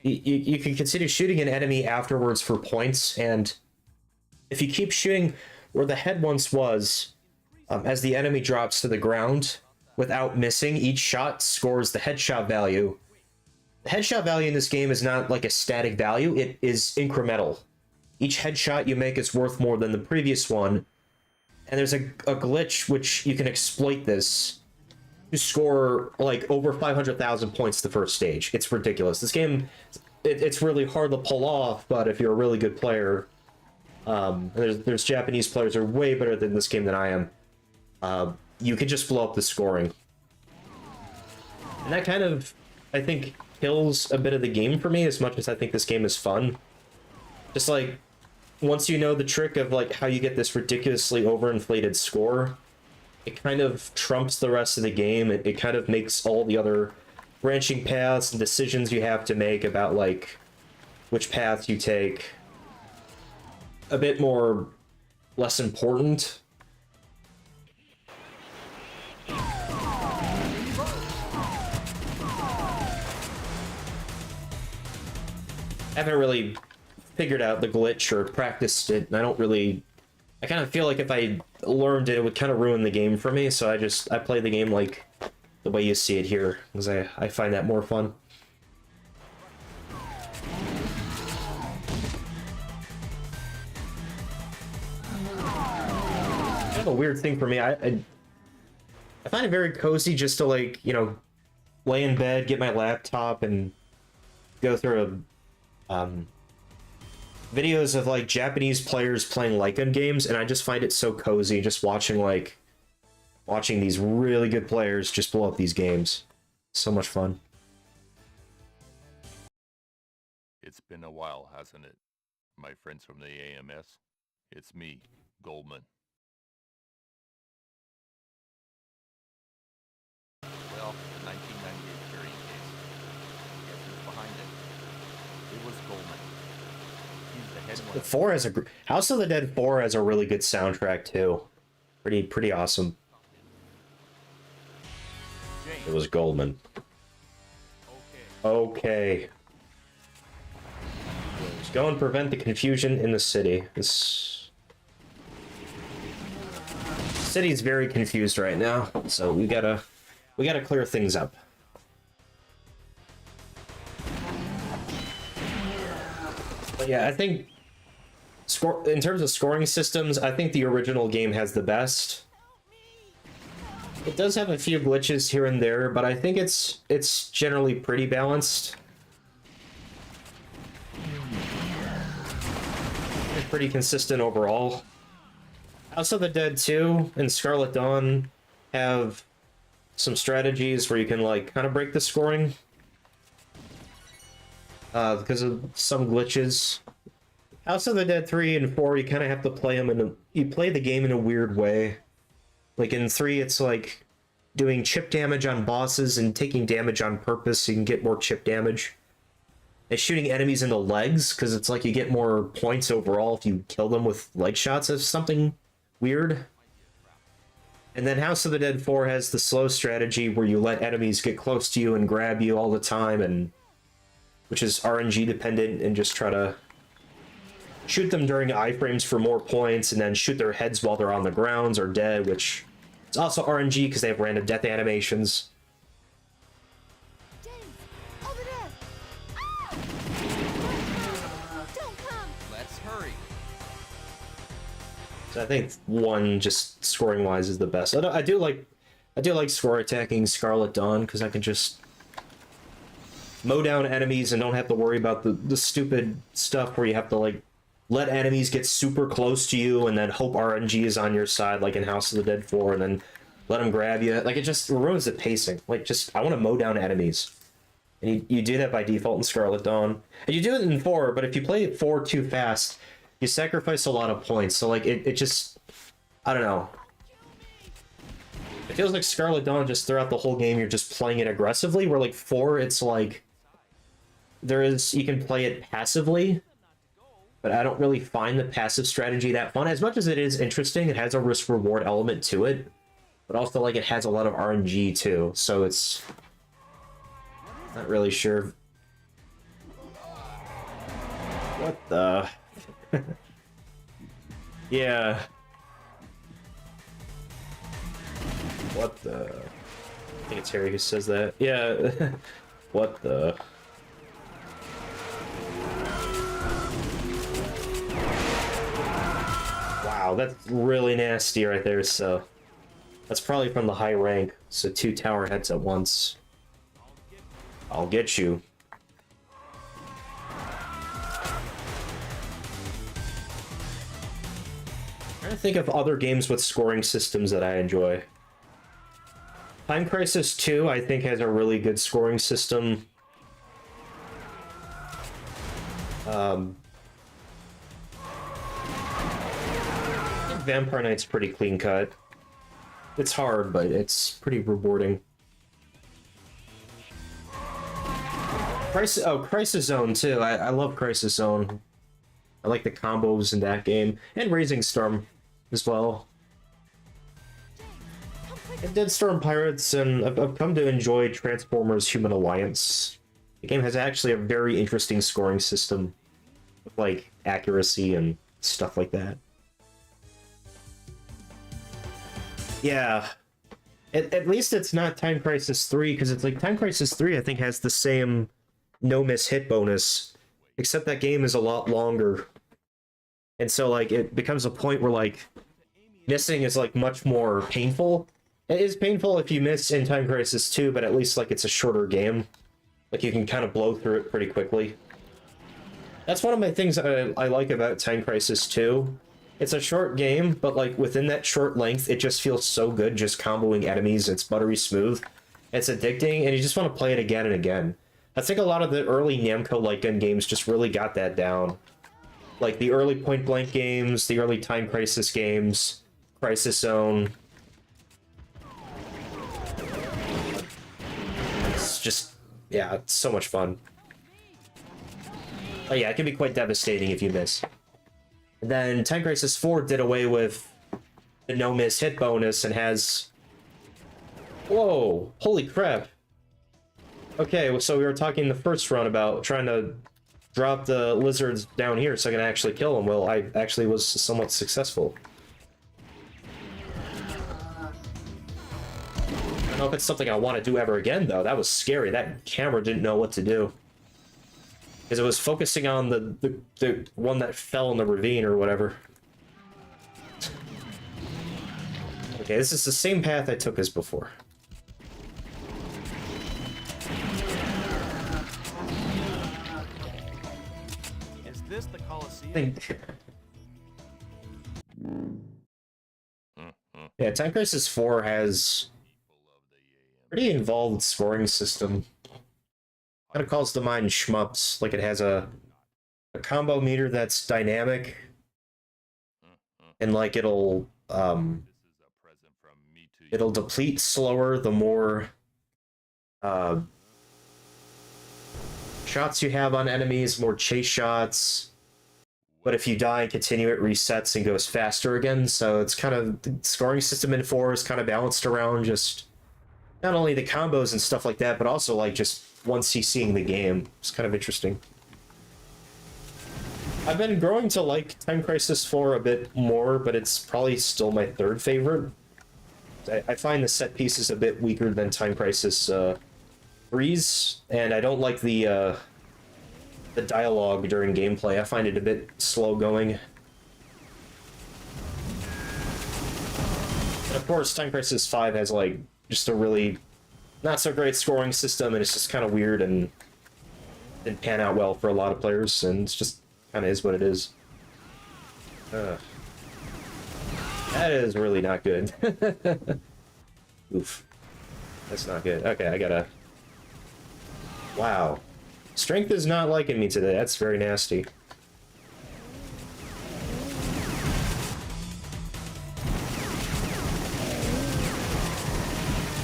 you can consider shooting an enemy afterwards for points, and if you keep shooting where the head once was, as the enemy drops to the ground without missing, each shot scores the headshot value. The headshot value in this game is not like a static value, it is incremental. Each headshot you make is worth more than the previous one, and there's a glitch which you can exploit this to score like over 500,000 points the first stage. It's ridiculous. This game, it's really hard to pull off, but if you're a really good player, there's Japanese players who are way better than this game than I am. You can just blow up the scoring. And that kind of, I think, kills a bit of the game for me as much as I think this game is fun. Just like, once you know the trick of like how you get this ridiculously overinflated score, it kind of trumps the rest of the game. It kind of makes all the other branching paths and decisions you have to make about like which paths you take a bit more less important. I haven't really figured out the glitch or practiced it, and I don't really I kind of feel like if I learned it, it would kind of ruin the game for me. So I play the game like the way you see it here, because I find that more fun. Kind of a weird thing for me. I find it very cozy just to, like, you know, lay in bed, get my laptop, and go through videos of like Japanese players playing Lycan games, and I just find it so cozy just watching these really good players just blow up these games. So much fun. It's been a while, hasn't it? My friends from the AMS. It's me, Goldman. Well, the 1998 Fury case. Guess who's behind it? It was Goldman. He's the head one. 4 has a House of the Dead 4 has a really good soundtrack too. Pretty awesome. It was Goldman. Okay. Just go and prevent the confusion in the city. This city's very confused right now, so we gotta clear things up. But yeah, I think in terms of scoring systems, I think the original game has the best. It does have a few glitches here and there, but I think it's generally pretty balanced. It's pretty consistent overall. House of the Dead 2 and Scarlet Dawn have some strategies where you can like kind of break the scoring because of some glitches. House of the Dead 3 and 4, you kind of have to play them you play the game in a weird way. Like in 3, it's like doing chip damage on bosses and taking damage on purpose so you can get more chip damage. And shooting enemies in the legs, because it's like you get more points overall if you kill them with leg shots of something weird. And then House of the Dead 4 has the slow strategy where you let enemies get close to you and grab you all the time, and which is RNG dependent, and just try to shoot them during iframes for more points, and then shoot their heads while they're on the grounds or dead, which is also RNG because they have random death animations. James, over there. Ah! Don't come. Let's hurry. So I think 1, just scoring wise, is the best. I do like score attacking Scarlet Dawn because I can just mow down enemies and don't have to worry about the stupid stuff where you have to like let enemies get super close to you and then hope RNG is on your side, like in House of the Dead 4, and then let them grab you. Like, it just ruins the pacing. Like, just, I want to mow down enemies. And you do that by default in Scarlet Dawn. And you do it in 4, but if you play 4 too fast, you sacrifice a lot of points. So, like, it just, I don't know. It feels like Scarlet Dawn, just throughout the whole game, you're just playing it aggressively, where, like, 4, it's like, you can play it passively, but I don't really find the passive strategy that fun. As much as it is interesting, it has a risk-reward element to it, but also, like, it has a lot of RNG, too, so it's not really sure. What the? Yeah. What the? I think it's Harry who says that. Yeah. What the? Wow, that's really nasty right there, so that's probably from the high rank. So 2 tower heads at once. I'll get you. I'm trying to think of other games with scoring systems that I enjoy. Time Crisis 2, I think, has a really good scoring system. Vampire Knight's pretty clean cut. It's hard, but it's pretty rewarding. Crisis Zone too. I love Crisis Zone. I like the combos in that game, and Raising Storm as well. And Dead Storm Pirates, and I've come to enjoy Transformers Human Alliance. The game has actually a very interesting scoring system, with like accuracy and stuff like that. Yeah. At least it's not Time Crisis 3, because it's like Time Crisis 3, I think, has the same no miss hit bonus, except that game is a lot longer. And so, like, it becomes a point where, like, missing is, like, much more painful. It is painful if you miss in Time Crisis 2, but at least, like, it's a shorter game. Like, you can kind of blow through it pretty quickly. That's one of my things I like about Time Crisis 2. It's a short game, but, like, within that short length, it just feels so good just comboing enemies. It's buttery smooth. It's addicting, and you just want to play it again and again. I think a lot of the early Namco light gun games just really got that down. Like, the early Point Blank games, the early Time Crisis games, Crisis Zone. It's just, yeah, it's so much fun. Oh yeah, it can be quite devastating if you miss. And then Time Crisis 4 did away with the no miss hit bonus and has... Whoa, holy crap. Okay, so we were talking the first run about trying to drop the lizards down here so I can actually kill them. Well, I actually was somewhat successful. I don't know if it's something I want to do ever again, though. That was scary. That camera didn't know what to do. Because it was focusing on the one that fell in the ravine or whatever. Okay, this is the same path I took as before. Is this the Coliseum? Yeah, Time Crisis 4 has a pretty involved scoring system. Kind of calls to mind shmups. Like, it has a combo meter that's dynamic, and like it'll deplete slower the more shots you have on enemies, more chase shots. But if you die and continue, it resets and goes faster again. So it's kind of, the scoring system in 4 is kind of balanced around just not only the combos and stuff like that, but also like just once he's seeing the game. It's kind of interesting. I've been growing to like Time Crisis 4 a bit more, but it's probably still my third favorite. I find the set pieces a bit weaker than Time Crisis 3's, and I don't like the dialogue during gameplay. I find it a bit slow going. And of course, Time Crisis 5 has like just a really not so great scoring system, and it's just kind of weird and didn't pan out well for a lot of players, and it's just kind of is what it is. That is really not good. Oof. That's not good. Okay, I gotta... Wow. Strength is not liking me today. That's very nasty.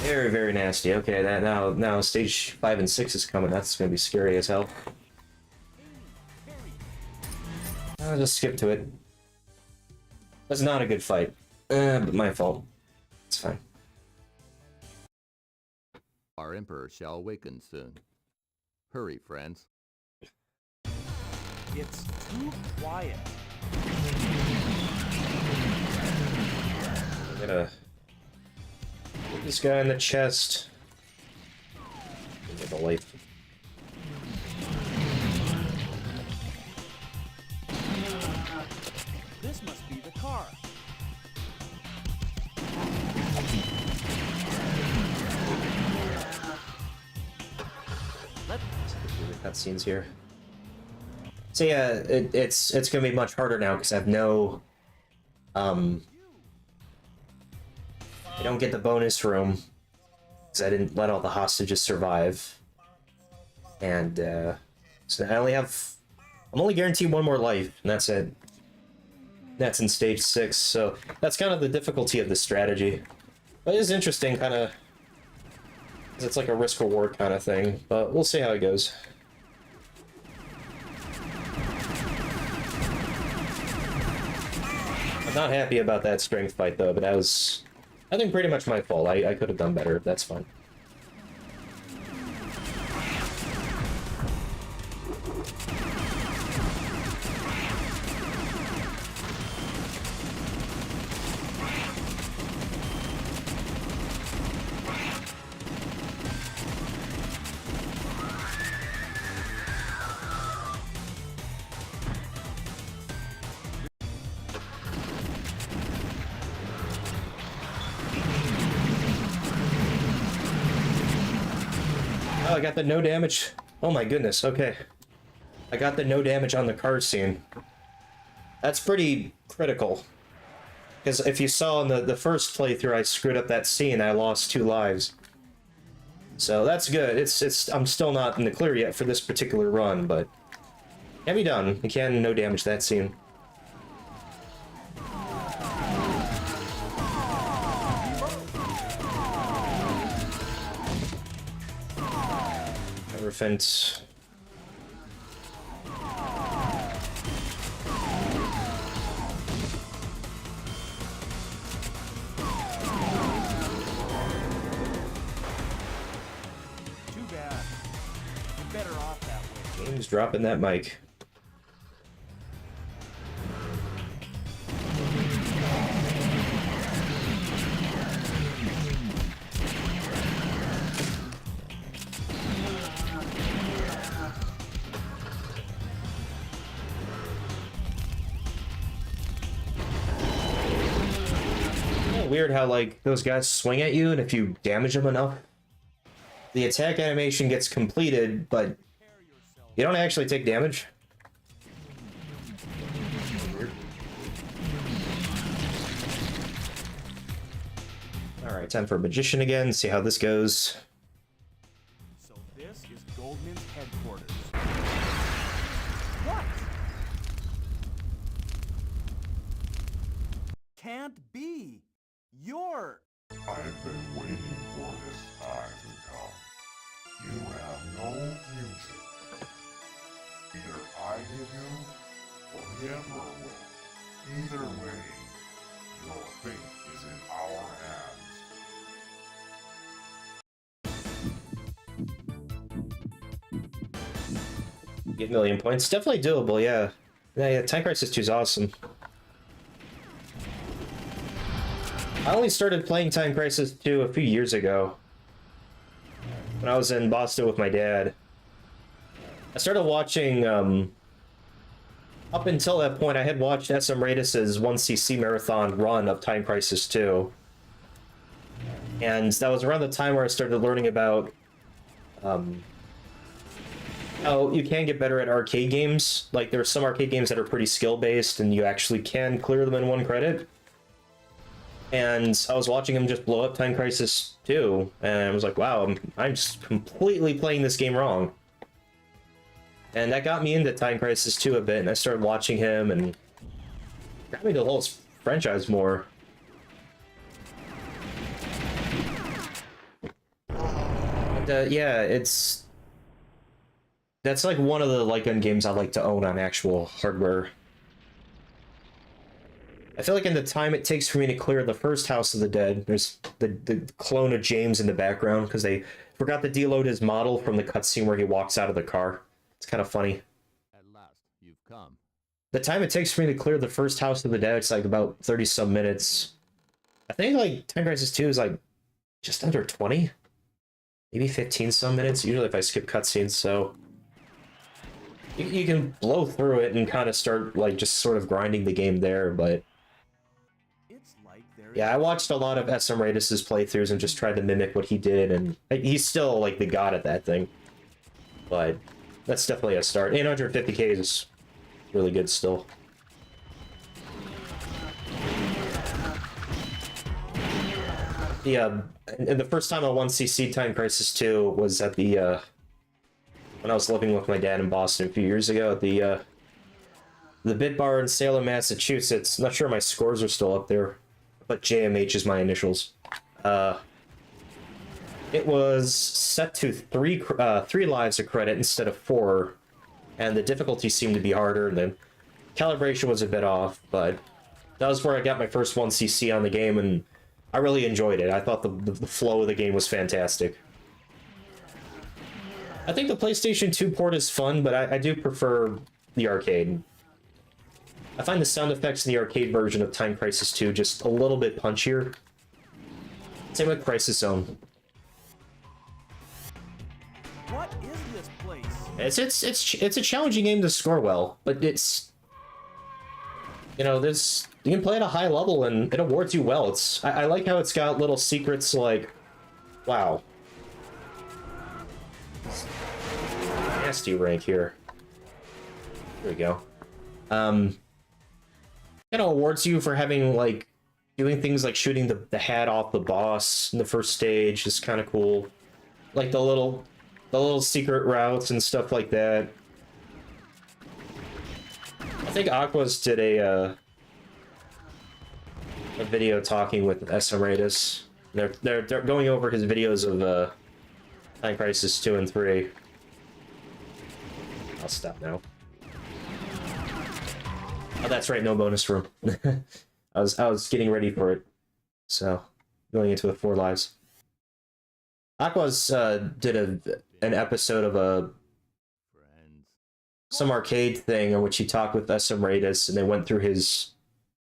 Very, very nasty. Okay, that now stage 5 and 6 is coming. That's gonna be scary as hell. I'll just skip to it. That's not a good fight. But my fault. It's fine. Our Emperor shall awaken soon. Hurry, friends. It's too quiet. I'm gonna put this guy in the chest. Get the life. This must be the car. Cutscenes here. So yeah, it's gonna be much harder now because I have no I don't get the bonus room because I didn't let all the hostages survive, and so I'm only guaranteed one more life, and that's it. That's in stage 6, so that's kind of the difficulty of the strategy. But it is interesting, kind of. It's like a risk-reward kind of thing, but we'll see how it goes. I'm not happy about that strength fight, though, but that was, I think, pretty much my fault. I could have done better. That's fine. Oh, I got the no damage. Oh my goodness, okay. I got the no damage on the car scene. That's pretty critical. Because if you saw in the first playthrough, I screwed up that scene, I lost 2 lives. So that's good. I'm still not in the clear yet for this particular run, but can be done. You can no damage that scene. Fence. Too bad. You're better off that way. Game's dropping that mic. Weird how like those guys swing at you, and if you damage them enough, the attack animation gets completed, but you don't actually take damage. Weird. All right, time for Magician again. See how this goes. So this is Goldman's headquarters. What? Can't be. You're... I've been waiting for this time to come. You have no future. Either I give you, or the Emperor will. Either way, your fate is in our hands. Get 1,000,000 points. Definitely doable, yeah. Yeah, Time Crisis 2 is awesome. I only started playing Time Crisis 2 a few years ago. When I was in Boston with my dad. I started watching, up until that point, I had watched SM Radis's 1cc marathon run of Time Crisis 2. And that was around the time where I started learning about, how you can get better at arcade games. Like, there are some arcade games that are pretty skill-based, and you actually can clear them in 1 credit. And I was watching him just blow up Time Crisis 2, and I was like, wow, I'm just completely playing this game wrong. And that got me into Time Crisis 2 a bit, and I started watching him, and got me to the whole franchise more. And, yeah, that's like one of the light gun games I like to own on actual hardware. I feel like in the time it takes for me to clear the first House of the Dead, there's the clone of James in the background, because they forgot to deload his model from the cutscene where he walks out of the car. It's kind of funny. At last, you've come. The time it takes for me to clear the first House of the Dead, it's like about 30-some minutes. I think like Time Crisis 2 is like just under 20? Maybe 15-some minutes, usually if I skip cutscenes, so... You can blow through it and kind of start like just sort of grinding the game there, but... Yeah, I watched a lot of SM Radis's playthroughs and just tried to mimic what he did, and he's still like the god at that thing. But that's definitely a start. 850k is really good still. And the first time I won CC Time Crisis 2 was at the when I was living with my dad in Boston a few years ago at the Bit Bar in Salem, Massachusetts. Not sure my scores are still up there, but JMH is my initials. It was set to 3 lives of credit instead of 4, and the difficulty seemed to be harder. The calibration was a bit off, but that was where I got my first 1cc on the game, and I really enjoyed it. I thought the flow of the game was fantastic. I think the PlayStation 2 port is fun, but I do prefer the arcade. I find the sound effects in the arcade version of Time Crisis 2 just a little bit punchier. Same with Crisis Zone. What is this place? It's a challenging game to score well, but it's, you know, this, you can play at a high level and it awards you well. I like how it's got little secrets like, wow. Nasty rank here. There we go. Kind of awards you for having, like, doing things like shooting the head off the boss in the first stage is kind of cool. Like the little secret routes and stuff like that. I think Aquas did a video talking with SMRatus. They're going over his videos of Time Crisis 2 and 3. I'll stop now. Oh, that's right, no bonus room. I was getting ready for it, so going into the 4 lives. Aquas did an episode of some arcade thing in which he talked with SMRatus, and they went through his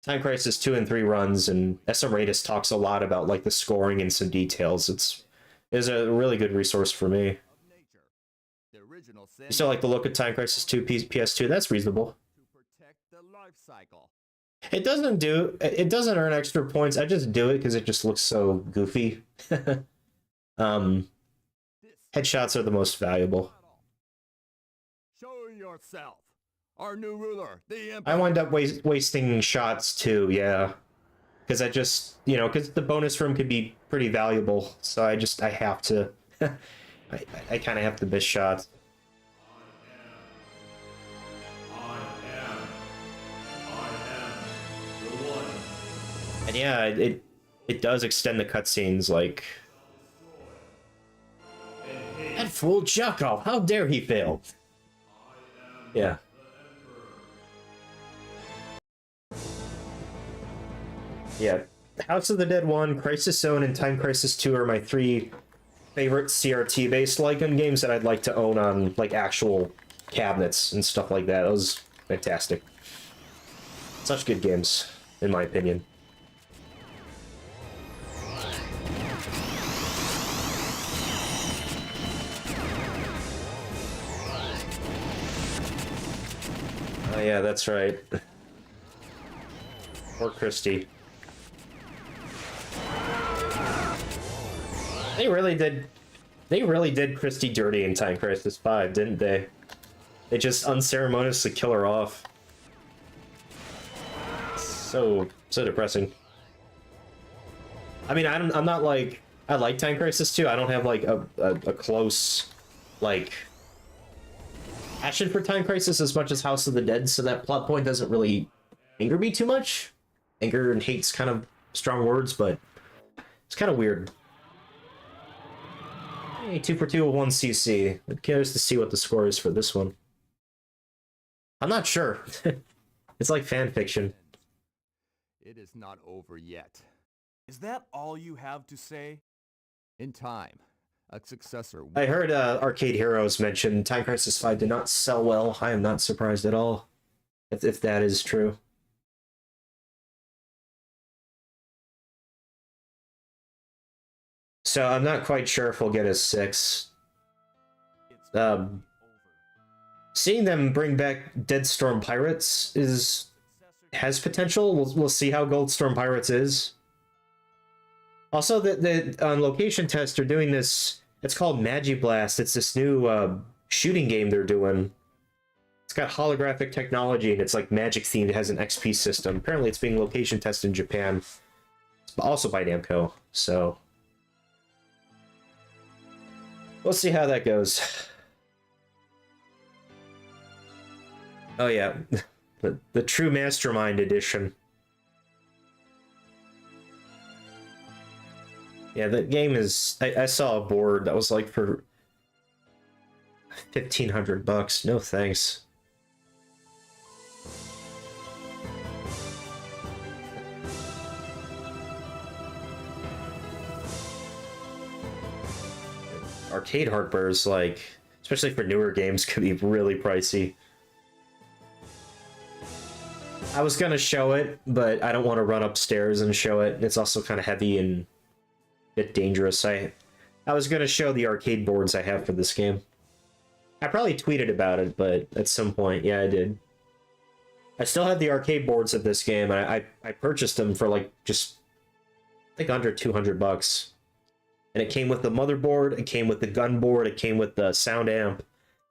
Time Crisis 2 and 3 runs, and SMRatus talks a lot about like the scoring and some details. It's a really good resource for me. You still like the look of Time Crisis 2 PS2? That's reasonable. It doesn't earn extra points. I just do it because it just looks so goofy. Headshots are the most valuable. Show yourself, our new ruler, the Emperor. I wind up wasting shots too, yeah. Because I just, because the bonus room could be pretty valuable, so I have to, I kind of have to miss shots. And yeah, it does extend the cutscenes, like... That fool Jakov, how dare he fail? Yeah. Yeah. House of the Dead 1, Crisis Zone, and Time Crisis 2 are my 3 favorite CRT-based Lycan games that I'd like to own on, like, actual cabinets and stuff like that. That was fantastic. Such good games, in my opinion. Oh yeah, that's right. Poor Christy. They really did Christy dirty in Time Crisis 5, didn't they? They just unceremoniously kill her off. So depressing. I mean, I'm not like... I like Time Crisis 2. I don't have like a close, like... passion for Time Crisis as much as House of the Dead, so that plot point doesn't really anger me too much. Anger and hate's kind of strong words, but it's kind of weird. Hey, 2 for 2 with 1 CC. I'm curious to see what the score is for this one. I'm not sure. It's like fan fiction. It is not over yet. Is that all you have to say? In time, a successor. I heard Arcade Heroes mention Time Crisis 5 did not sell well. I am not surprised at all, if that is true. So I'm not quite sure if we'll get a 6. Seeing them bring back Deadstorm Pirates has potential. We'll see how Goldstorm Pirates is. Also, the on Location Test, they're doing this. It's called Magiblast. It's this new shooting game they're doing. It's got holographic technology and it's like magic themed. It has an XP system. Apparently, it's being location tested in Japan. It's also by Namco. So we'll see how that goes. Oh yeah, the True Mastermind edition. Yeah, that game is... I saw a board that was like for $1,500. No thanks. Arcade hardware is like, especially for newer games, could be really pricey. I was gonna show it, but I don't want to run upstairs and show it. It's also kind of heavy and bit dangerous. I was gonna show the arcade boards I have for this game. I probably tweeted about it, but at some point, yeah, I did. I still have the arcade boards of this game, and I purchased them for like just I think under $200. And it came with the motherboard, it came with the gun board, it came with the sound amp.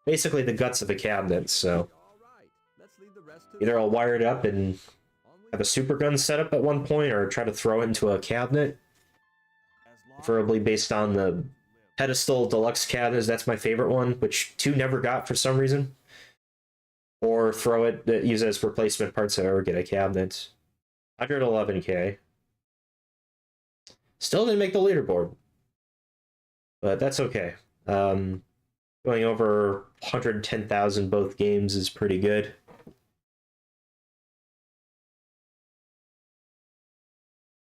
Basically the guts of a cabinet, so either I'll wire it up and have a super gun set up at one point, or try to throw it into a cabinet. Preferably based on the pedestal deluxe cabinets, that's my favorite one, which 2 never got for some reason. Or throw it, use it as replacement parts if I ever get a cabinet. 111k. Still didn't make the leaderboard. But that's okay. Going over 110,000 both games is pretty good.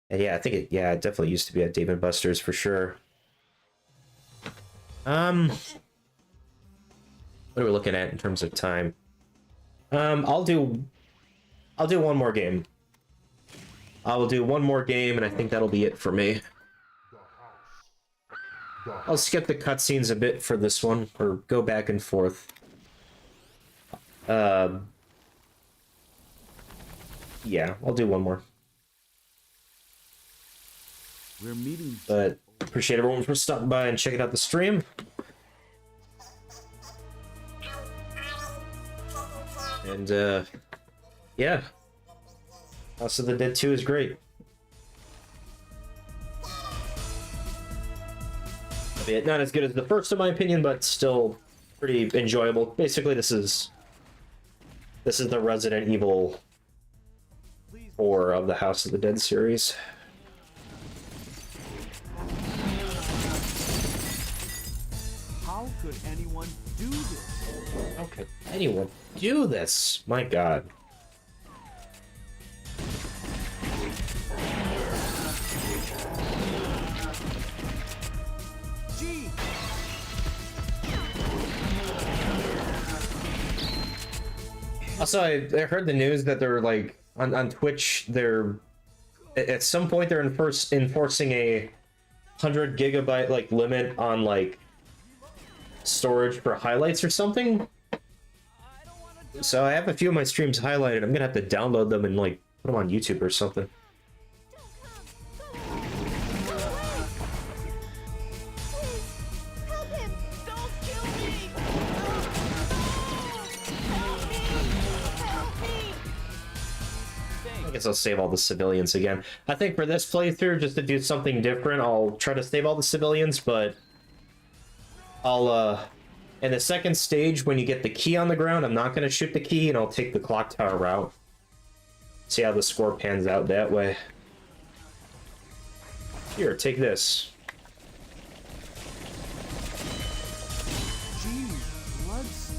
And yeah, I think it definitely used to be at Dave & Buster's for sure. What are we looking at in terms of time? I'll do one more game. I will do one more game, and I think that'll be it for me. I'll skip the cutscenes a bit for this one, or go back and forth. Yeah, I'll do one more. We're meeting. But appreciate everyone for stopping by and checking out the stream. And yeah, House of the Dead 2 is great. Not as good as the first in my opinion, but still pretty enjoyable. Basically, this is the Resident Evil 4 of the House of the Dead series. How could anyone do this? How could anyone do this? My God. Gee, Also, I heard the news that they're like on Twitch. They're at some point they're enforcing a 100 gigabyte like limit on like storage for highlights or something. So I have a few of my streams highlighted. I'm gonna have to download them and like put them on YouTube or something. Help him! Don't kill me! Help me! I guess I'll save all the civilians again. I think for this playthrough, just to do something different, I'll try to save all the civilians, but I'll in the second stage, when you get the key on the ground, I'm not gonna shoot the key, and I'll take the clock tower route. See how the score pans out that way. Here, take this. gee, let's.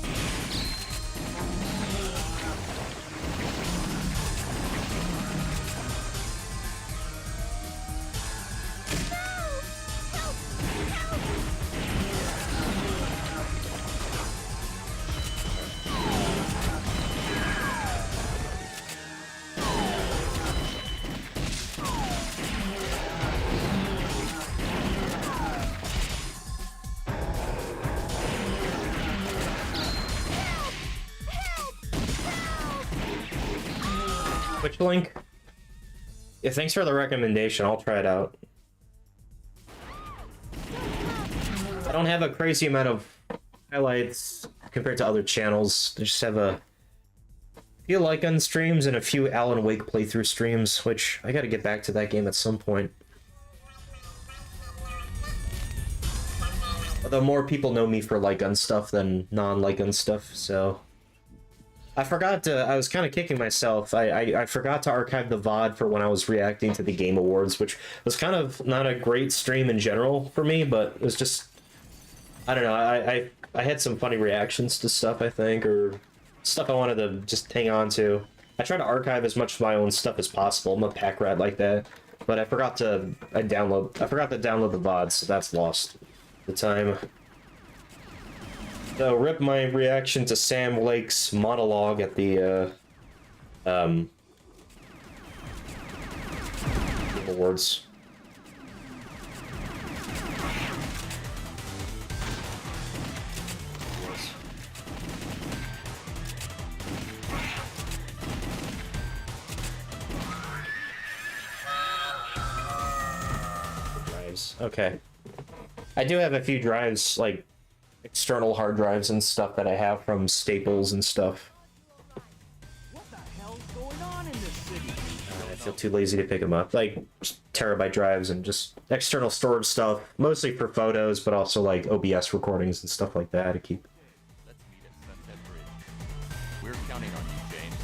Which link? Yeah, thanks for the recommendation. I'll try it out. I don't have a crazy amount of highlights compared to other channels. I just have a few Lycan streams and a few Alan Wake playthrough streams, which I gotta get back to that game at some point. Although more people know me for Lycan stuff than non-Lycan stuff, so... I forgot to, I was kind of kicking myself. I forgot to archive the VOD for when I was reacting to the Game Awards, which was kind of not a great stream in general for me, but it was just, I don't know, I had some funny reactions to stuff, I think, or stuff I wanted to just hang on to. I try to archive as much of my own stuff as possible. I'm a pack rat like that, but I forgot to download the VOD, so that's lost the time. So, rip my reaction to Sam Lake's monologue at the, awards. Drives. Nice. Okay. I do have a few drives, like external hard drives and stuff that I have from Staples and stuff. What the hell's going on in this city? I feel too lazy to pick them up. Like terabyte drives and just external storage stuff, mostly for photos, but also like OBS recordings and stuff like that to keep. Let's meet at Sunset Bridge. We're counting on you, James.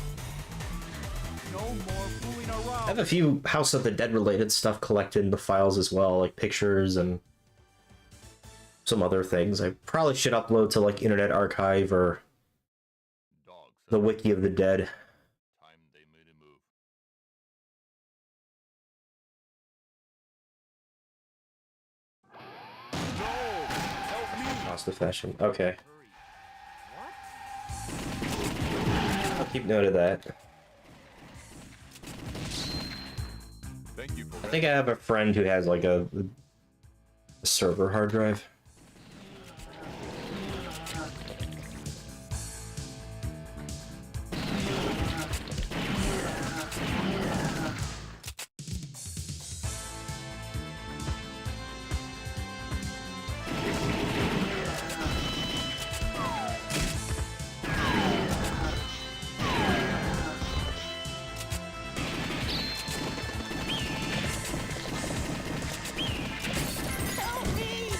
No more fooling I around. have a few House of the Dead related stuff collected in the files as well, like pictures and some other things. I probably should upload to like Internet Archive or Dogs. the Wiki of the Dead. Time they made a move. No! Help me! Cost of fashion. Okay. What? I'll keep note of that. Thank you for I that. think I have a friend who has like a server hard drive. Help me! Help me!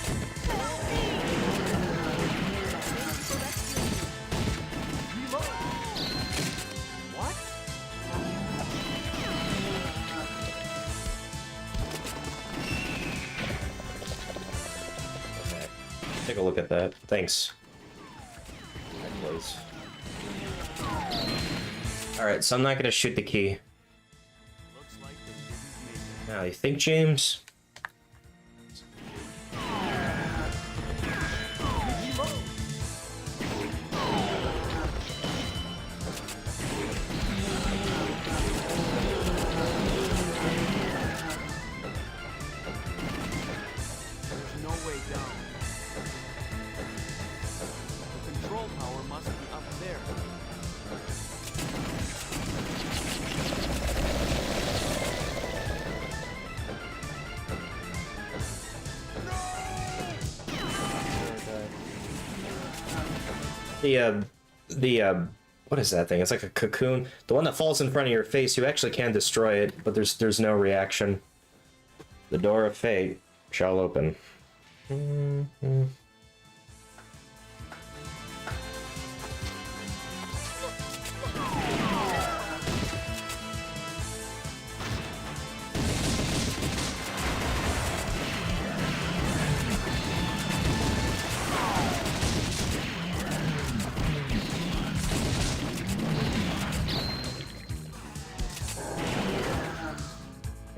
Reload! What? Take a look at that. Thanks. Alright, so I'm not gonna shoot the key. Looks like they didn't make it. Now, you think, James? Reload! There's no way down. The control tower must be up there. What is that thing? It's like a cocoon. The one that falls in front of your face, you actually can destroy it, but there's no reaction. The door of fate shall open.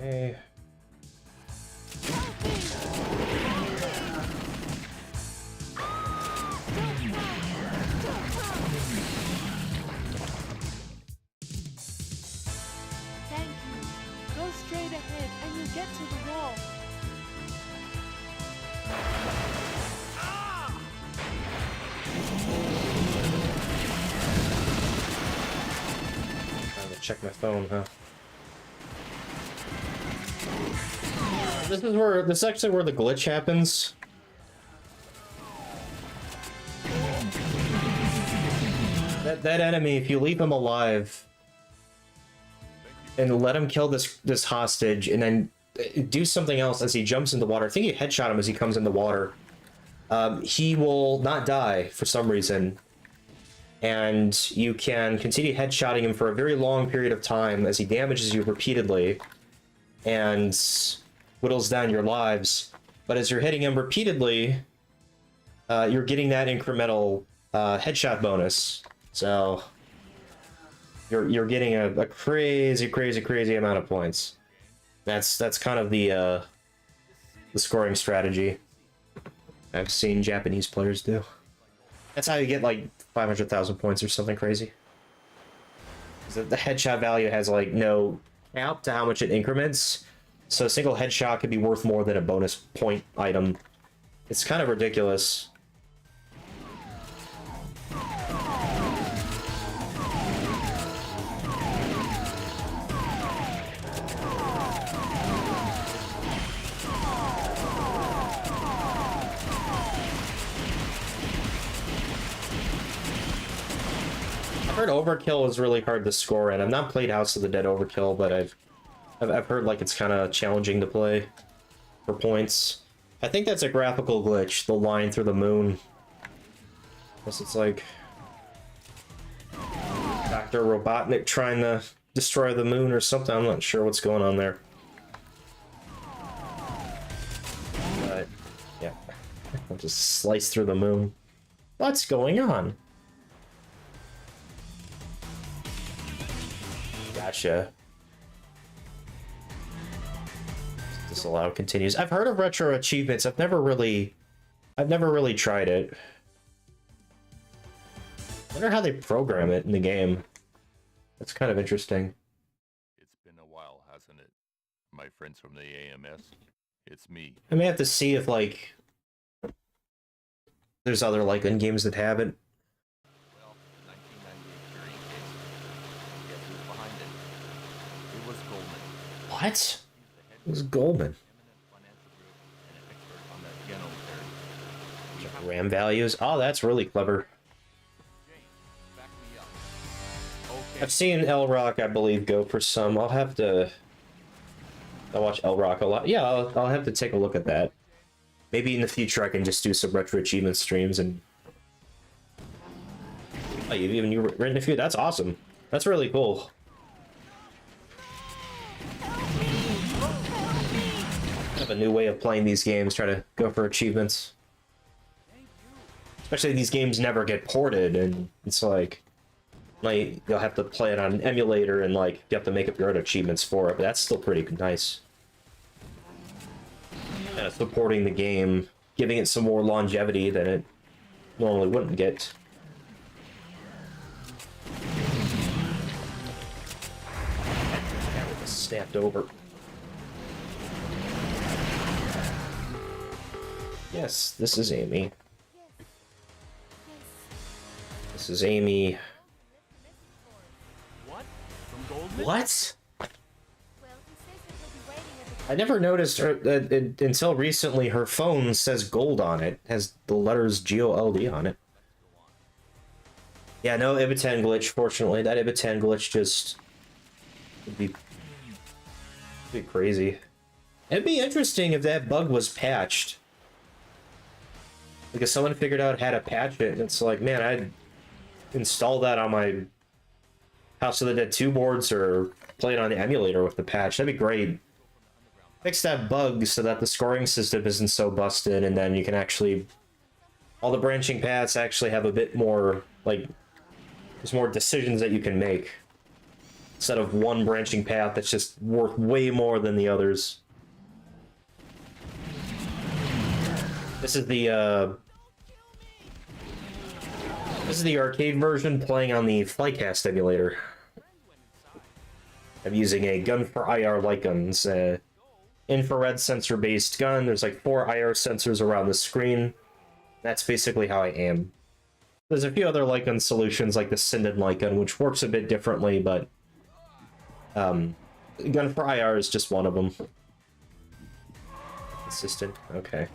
Okay. Thank you. Go straight ahead and you'll get to the wall. Trying to check my phone, huh? This is actually where the glitch happens. That enemy, if you leave him alive and let him kill this hostage and then do something else as he jumps in the water. I think you headshot him as he comes in the water. He will not die for some reason. And you can continue headshotting him for a very long period of time as he damages you repeatedly and whittles down your lives. But as you're hitting him repeatedly, you're getting that incremental headshot bonus. So you're getting a crazy amount of points. That's kind of the scoring strategy I've seen Japanese players do. That's how you get like 500,000 points or something crazy. The headshot value has like no cap to how much it increments, so a single headshot could be worth more than a bonus point item. It's kind of ridiculous. I've heard Overkill is really hard to score, and I've not played House of the Dead Overkill, but I've heard like it's kind of challenging to play for points. I think that's a graphical glitch, the line through the moon. Unless it's like Dr. Robotnik trying to destroy the moon or something. I'm not sure what's going on there. But yeah, I'll just slice through the moon. What's going on? Gotcha. Disallow continues. I've heard of retro achievements. I've never really tried it. I wonder how they program it in the game. That's kind of interesting. It's been a while, hasn't it? My friends from the AMS. It's me. I may have to see if like there's other like in games that have it. Well, the 1998 jury case. Guess who's behind it? It was Goldman. What? He's the head It was Goldman. eminent financial group and an expert on the genome theory. We have RAM values. Oh, that's really clever. James, back me up. Okay. I've seen L Rock, I believe, go for some. I'll have to. I watch L Rock a lot. Yeah, I'll have to take a look at that. Maybe in the future I can just do some retro achievement streams and. Oh, you've written a few. That's awesome. That's really cool. I have a new way of playing these games. Try to go for achievements. Especially these games never get ported, and it's like you'll have to play it on an emulator, and like you have to make up your own achievements for it. But that's still pretty nice. Supporting the game, giving it some more longevity than it normally wouldn't get. Snapped over. Yes, this is Amy. This is Amy. What? From Goldman? What? I never noticed her until recently. Her phone says gold on it, has the letters GOLD on it. Yeah, no Ibitan glitch, fortunately. That Ibitan glitch just would be crazy. It'd be interesting if that bug was patched. Because someone figured out how to patch it, and it's like, man, I'd install that on my House of the Dead 2 boards or play it on the emulator with the patch. That'd be great. Fix that bug so that the scoring system isn't so busted, and then you can actually... all the branching paths actually have a bit more, like... there's more decisions that you can make. Instead of one branching path that's just worth way more than the others. This is the arcade version playing on the Flycast emulator. I'm using a gun for IR light guns. Infrared sensor-based gun. There's like 4 IR sensors around the screen. That's basically how I aim. There's a few other light gun solutions like the Sinden light gun, which works a bit differently, but gun for IR is just one of them. Consistent. Okay.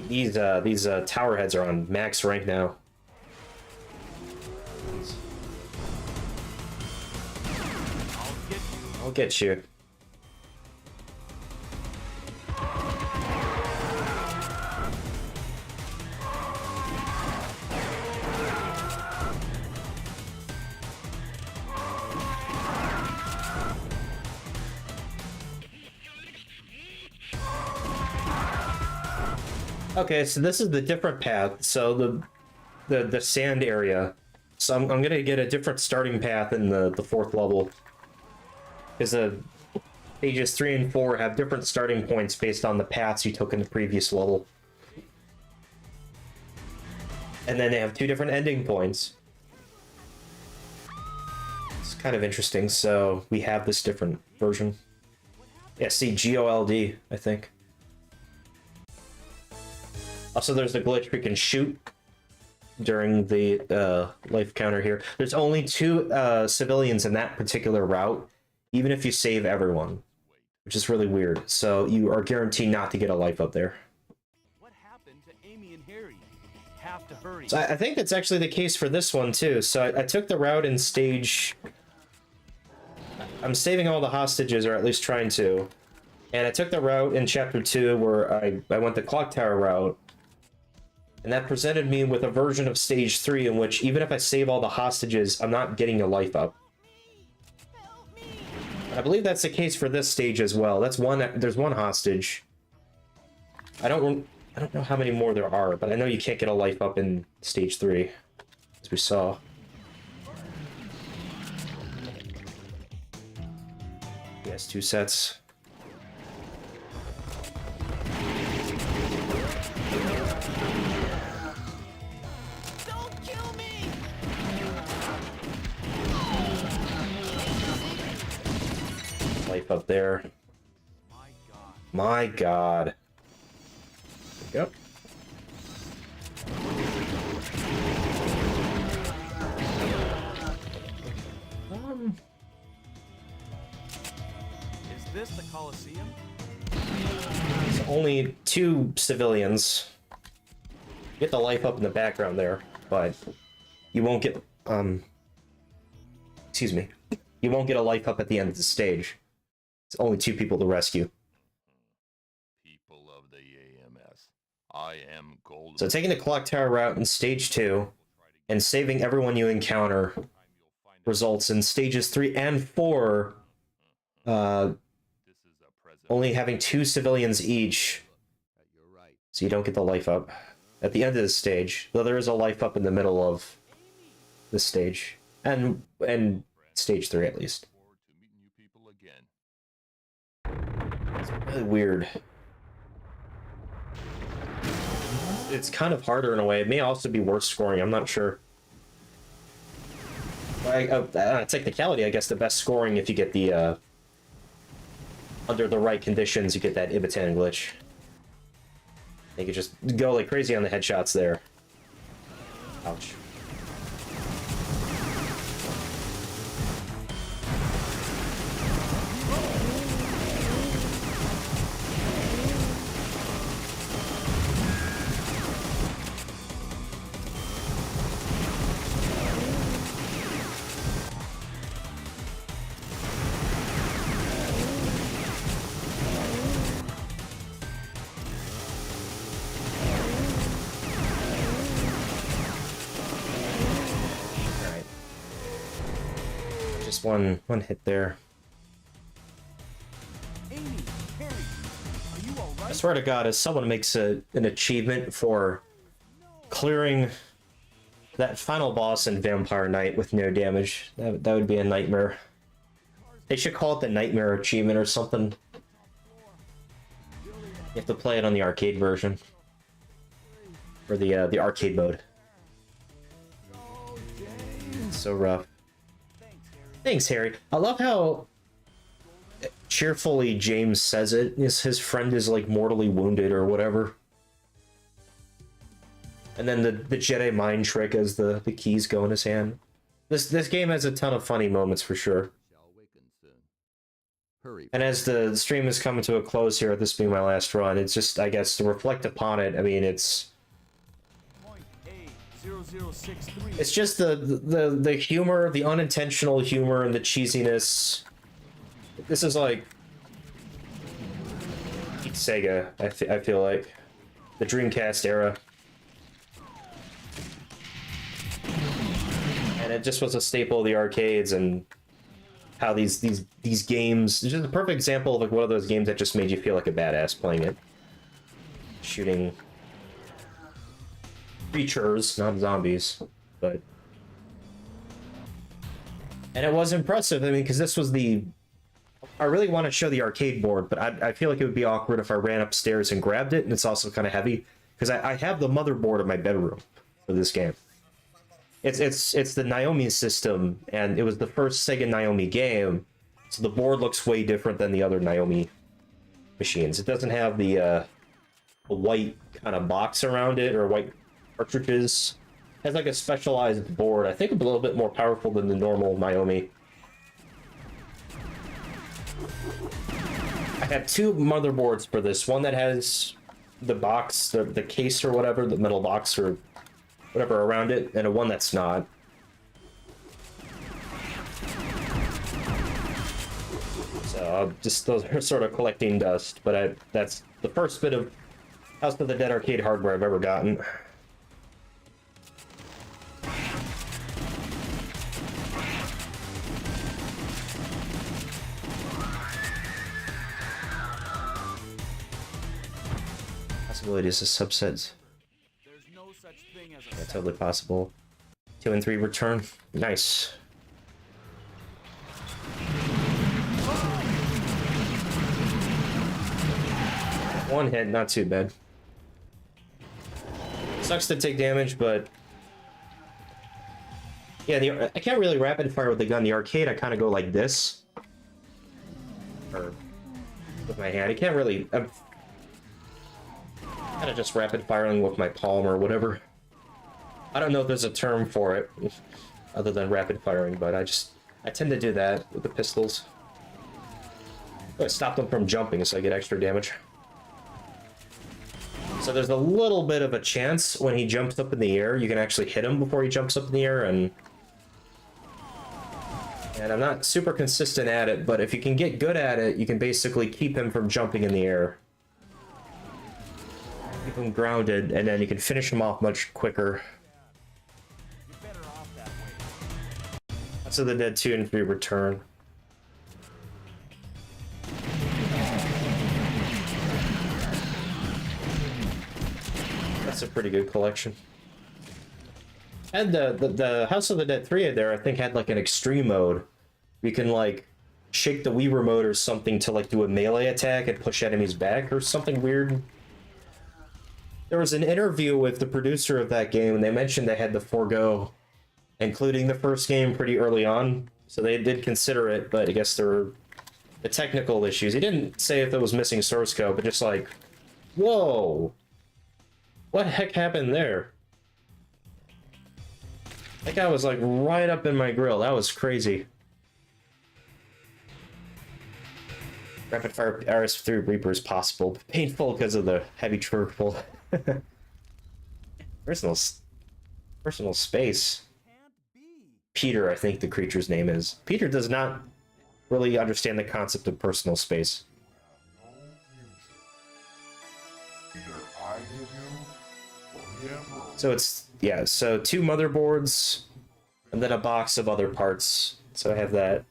These tower heads are on max rank now. I'll get you. Okay, so this is the different path. So the sand area. So I'm gonna get a different starting path in the 4th level. Because stages 3 and 4 have different starting points based on the paths you took in the previous level. And then they have 2 different ending points. It's kind of interesting. So we have this different version. Yeah, see, GOLD, I think. Also, there's the glitch we can shoot during the life counter here. There's only 2 civilians in that particular route. even if you save everyone, which is really weird. So you are guaranteed not to get a life up there. What happened to Amy and Harry? Have to hurry. So I think that's actually the case for this one too. So I took the route in stage... I'm saving all the hostages, or at least trying to. And I took the route in chapter 2 where I went the clock tower route. And that presented me with a version of stage 3 in which even if I save all the hostages, I'm not getting a life up. I believe that's the case for this stage as well. That's one. There's one hostage. I don't know how many more there are, but I know you can't get a life up in stage 3, as we saw. Yes, 2 sets. Don't kill me! Life up there. My God. My God. There we go. Is this the Coliseum? It's only 2 civilians. Get the life up in the background there, but you won't get excuse me. You won't get a life up at the end of the stage. It's only 2 people to rescue. People of the AMS, I am Goldman. So taking the clock tower route in stage 2 and saving everyone you encounter results in stages 3 and 4 only having 2 civilians each, so you don't get the life up at the end of the stage, though there is a life up in the middle of this stage and stage 3 at least. It's really weird. It's kind of harder in a way. It may also be worse scoring, I'm not sure. Technicality, I guess the best scoring if you get the under the right conditions, you get that Ibitan glitch. You could just go like crazy on the headshots there. Ouch. Just one hit there. Amy, Harry, are you all I right? swear to God, if someone makes an achievement for clearing that final boss in Vampire Knight with no damage, that would be a nightmare. They should call it the Nightmare Achievement or something. You have to play it on the arcade version. Or the arcade mode. It's so rough. Thanks, Harry. I love how cheerfully James says it. His friend is like mortally wounded or whatever. And then the Jedi mind trick as the keys go in his hand. This game has a ton of funny moments for sure. And as the stream is coming to a close here, this being my last run, it's just, I guess, to reflect upon it, I mean, it's just the humor, the unintentional humor and the cheesiness. This is like Sega, I feel like. The Dreamcast era. And it just was a staple of the arcades, and how these games, it's just a perfect example of like one of those games that just made you feel like a badass playing it. Shooting creatures, not zombies, but... And it was impressive, I mean, because this was the... I really want to show the arcade board, but I feel like it would be awkward if I ran upstairs and grabbed it, and it's also kind of heavy, because I have the motherboard in my bedroom for this game. It's the Naomi system, and it was the first Sega Naomi game, so the board looks way different than the other Naomi machines. It doesn't have the white kind of box around it, or white cartridges. It has like a specialized board, I think a little bit more powerful than the normal Naomi. I have two motherboards for this. One that has the box, the case or whatever, the metal box or whatever around it, and a one that's not. So just those are sort of collecting dust, but that's the first bit of House of the Dead arcade hardware I've ever gotten. Possibility is a subset. There's no such thing as a Yeah, totally possible. 2 and 3 return. Nice. One hit, not too bad. Sucks to take damage, but yeah, I can't really rapid fire with the gun. The arcade, I kind of go like this, or with my hand. I can't really. I'm kind of just rapid firing with my palm or whatever. I don't know if there's a term for it other than rapid firing, but I tend to do that with the pistols. I stop them from jumping so I get extra damage. So there's a little bit of a chance when he jumps up in the air, you can actually hit him before he jumps up in the air, and I'm not super consistent at it, but if you can get good at it, you can basically keep him from jumping in the air. Keep him grounded, and then you can finish him off much quicker. You're better off that way. So the Dead 2 and 3 return. That's a pretty good collection. And the House of the Dead 3 there, I think, had like an extreme mode. You can like shake the Wii remote or something to like do a melee attack and push enemies back or something weird. There was an interview with the producer of that game, and they mentioned they had to forego including the first game pretty early on. So they did consider it, but I guess there were the technical issues. He didn't say if it was missing source code, but just like, whoa. What the heck happened there? That guy was like right up in my grill. That was crazy. Rapid fire RS3 Reaper is possible, but painful because of the heavy trigger pull. Personal space. Peter, I think the creature's name is. Peter does not really understand the concept of personal space. So it's, yeah, so 2 motherboards and then a box of other parts. So I have that.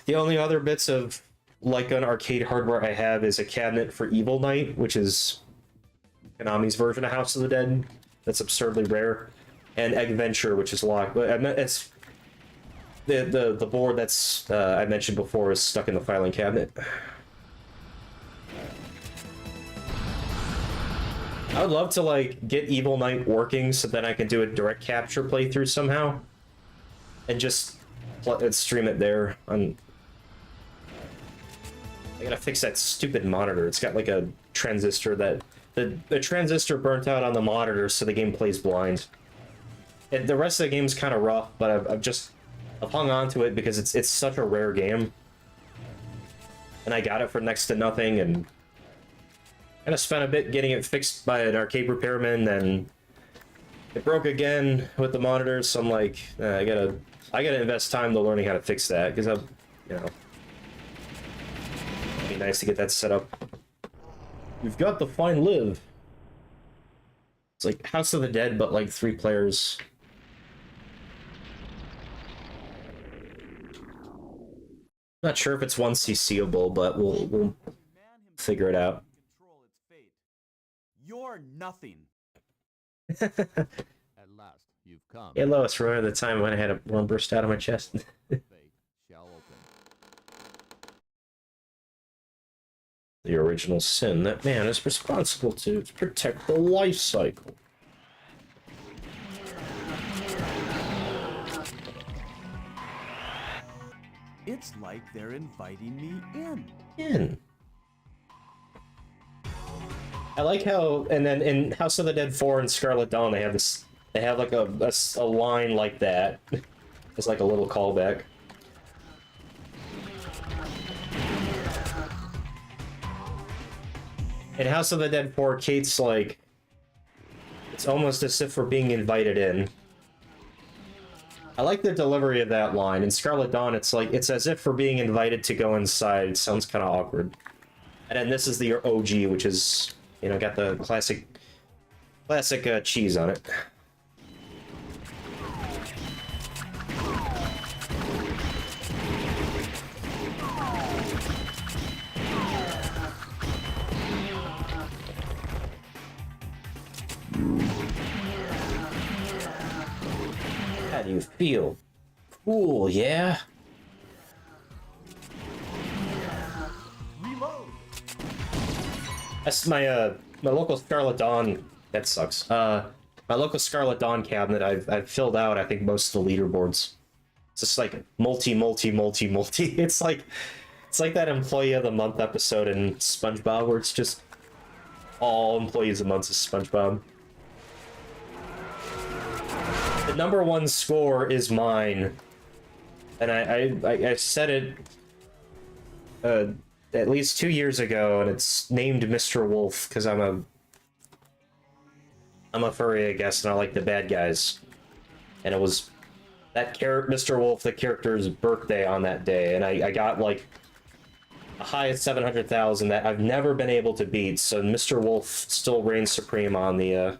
The only other bits of like an arcade hardware I have is a cabinet for Evil Knight, which is Konami's version of House of the Dead. That's absurdly rare. And Egg Venture, which is locked. But it's the board that's I mentioned before is stuck in the filing cabinet. I would love to like get Evil Knight working so that I can do a direct capture playthrough somehow, and just stream it there. I gotta fix that stupid monitor. It's got like a transistor that the transistor burnt out on the monitor, so the game plays blind. And the rest of the game's kind of rough, but I've hung on to it because it's such a rare game, and I got it for next to nothing, and kind of spent a bit getting it fixed by an arcade repairman, and it broke again with the monitors. So I'm like, I gotta invest time to learning how to fix that, because it'd be nice to get that set up. We've got the Fine Live. It's like House of the Dead, but like 3 players. Not sure if it's 1CCable, but we'll figure it out. You're nothing. At last, you've come. Hey Lois, remember the time when I had a worm burst out of my chest? Fate shall open. The original sin that man is responsible to protect the life cycle. It's like they're inviting me in. In. I like how, and then in House of the Dead 4 and Scarlet Dawn, they have this. They have like a line like that. It's like a little callback. In House of the Dead 4, Kate's like, it's almost as if we're being invited in. I like the delivery of that line. In Scarlet Dawn, it's like, it's as if we're being invited to go inside. It sounds kind of awkward. And then this is the OG, which is, you know, got the classic cheese on it. How do you feel? Cool, yeah? Reload. That's my local Scarlet Dawn. That sucks. My local Scarlet Dawn cabinet. I've filled out, I think, most of the leaderboards. It's just like multi. It's like that Employee of the Month episode in SpongeBob, where it's just all Employees of the Month is SpongeBob. The #1 score is mine, and I said it at least 2 years ago, and it's named Mr. Wolf because I'm a furry, I guess, and I like the bad guys. And it was that Mr. Wolf, the character's birthday on that day, and I got like a high of 700,000 that I've never been able to beat. So Mr. Wolf still reigns supreme on the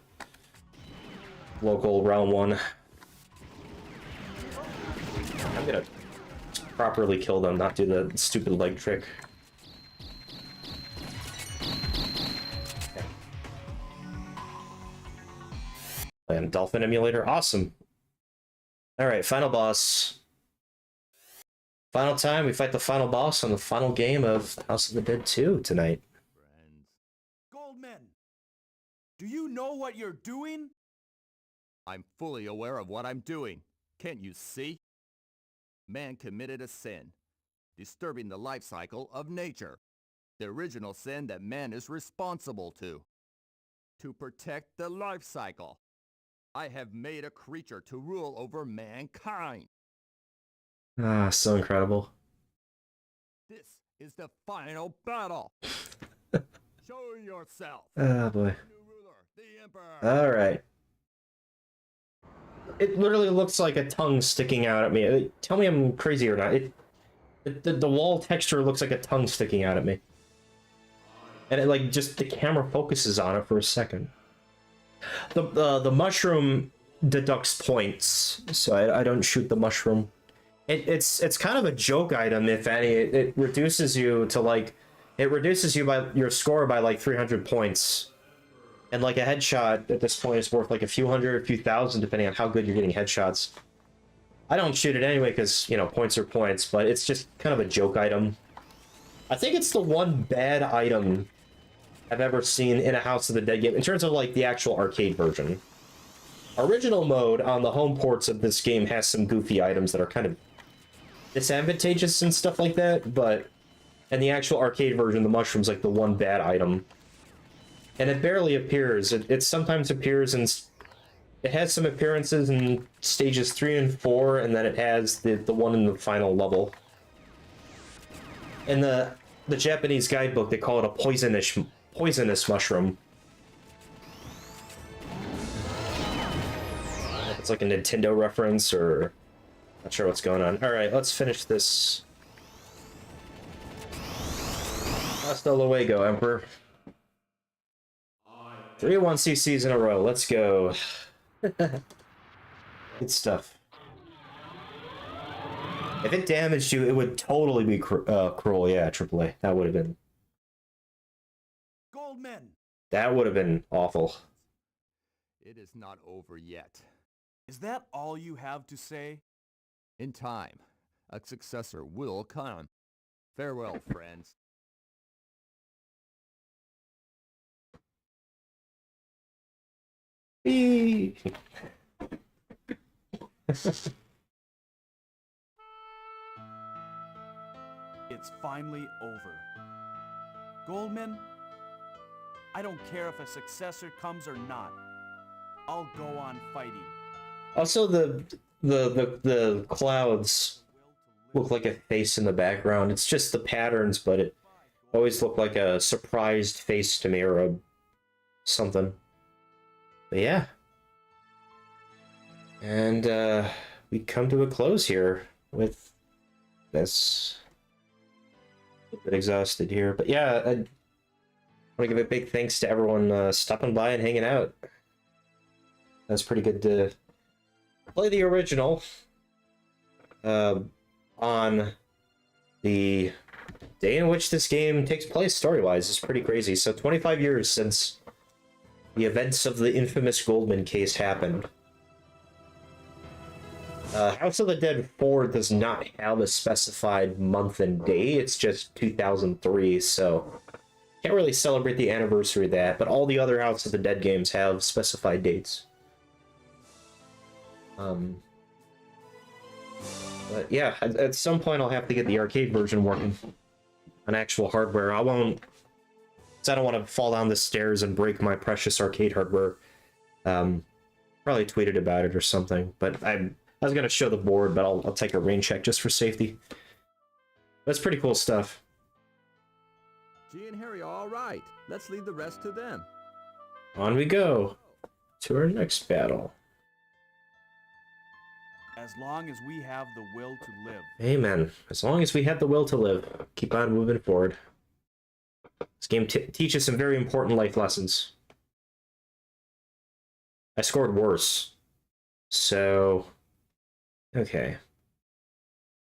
local round 1. I'm gonna properly kill them, not do the stupid leg trick. Okay. Playing Dolphin Emulator, awesome. Alright, final boss. Final time, we fight the final boss on the final game of House of the Dead 2 tonight. Friends. Goldman, do you know what you're doing? I'm fully aware of what I'm doing. Can't you see? Man committed a sin, disturbing the life cycle of nature. The original sin that man is responsible to. To protect the life cycle, I have made a creature to rule over mankind. Ah, so incredible. This is the final battle. Show yourself. Oh boy. New ruler, the Emperor. Alright. It literally looks like a tongue sticking out at me. Tell me I'm crazy or not. The wall texture looks like a tongue sticking out at me. And it like just the camera focuses on it for a second. The mushroom deducts points, so I don't shoot the mushroom. It's kind of a joke item, if any. It reduces you to like, it reduces you by your score by like 300 points. And like a headshot at this point is worth like a few hundred, a few thousand, depending on how good you're getting headshots. I don't shoot it anyway because, you know, points are points, but it's just kind of a joke item. I think it's the one bad item I've ever seen in a House of the Dead game, in terms of like the actual arcade version. Original mode on the home ports of this game has some goofy items that are kind of disadvantageous and stuff like that, but in the actual arcade version, the mushroom's like the one bad item. And it barely appears. It sometimes appears in... It has some appearances in stages 3 and 4, and then it has the one in the final level. In the Japanese guidebook, they call it a poisonous mushroom. It's like a Nintendo reference, or... Not sure what's going on. Alright, let's finish this. Hasta luego, Emperor. 3-1 CCs in a row. Let's go. Good stuff. If it damaged you, it would totally be cruel. Yeah, AAA. That would have been... Goldman, That would have been awful. It is not over yet. is that all you have to say? In time, a successor will come. Farewell, friends. Eee. It's finally over. Goldman, I don't care if a successor comes or not. I'll go on fighting. Also, the clouds look like a face in the background. It's just the patterns, but Always looked like a surprised face to me or a something. But yeah. And we come to a close here with this. A bit exhausted here. But yeah, I want to give a big thanks to everyone stopping by and hanging out. That's pretty good to play the original on the day in which this game takes place story-wise. Is pretty crazy. So 25 years since the events of the infamous Goldman case happened. House of the Dead 4 does not have a specified month and day. It's just 2003, so can't really celebrate the anniversary of that, but all the other House of the Dead games have specified dates. But yeah, at some point I'll have to get the arcade version working on actual hardware. I won't, because I don't want to fall down the stairs and break my precious arcade hardware. Probably tweeted about it or something, but I was going to show the board, but I'll take a rain check just for safety. That's pretty cool stuff. G and Harry are all right. Let's leave the rest to them. On we go to our next battle. As long as we have the will to live. Amen. As long as we have the will to live, keep on moving forward. This game teaches some very important life lessons. I scored worse. So, okay.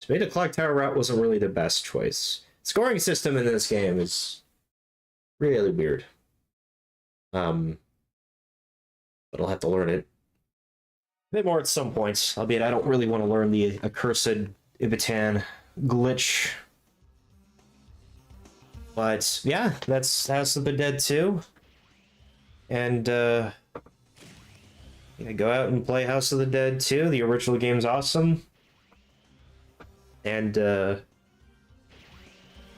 So maybe the clock tower route wasn't really the best choice. Scoring system in this game is really weird. But I'll have to learn it a bit more at some points, albeit I don't really want to learn the accursed Ibitan glitch. But yeah, that's House of the Dead 2. And yeah, go out and play House of the Dead 2. The original game's awesome. And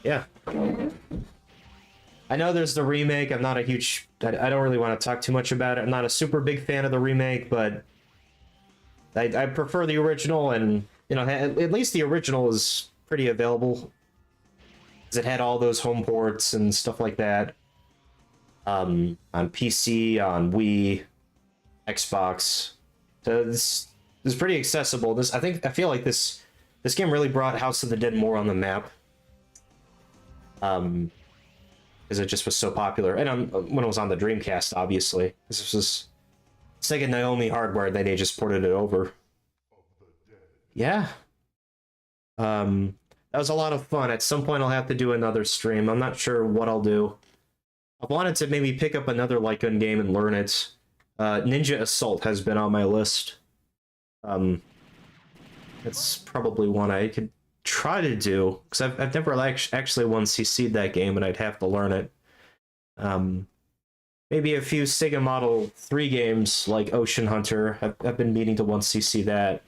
yeah. I know there's the remake. I'm not a huge... I don't really want to talk too much about it. I'm not a super big fan of the remake, but I prefer the original, and you know, at least the original is pretty available, because it had all those home ports and stuff like that. On PC, on Wii, Xbox, so this is pretty accessible. I feel like this game really brought House of the Dead more on the map, because it just was so popular, and when it was on the Dreamcast, obviously, this was Sega Naomi hardware, then they just ported it over. Yeah. That was a lot of fun. At some point I'll have to do another stream. I'm not sure what I'll do. I wanted to maybe pick up another light gun game and learn it. Ninja Assault has been on my list. It's probably one I could try to do, because I've never actually 1cc'd that game, and I'd have to learn it. Maybe a few Sega Model 3 games like Ocean Hunter. I've been meaning to 1cc that.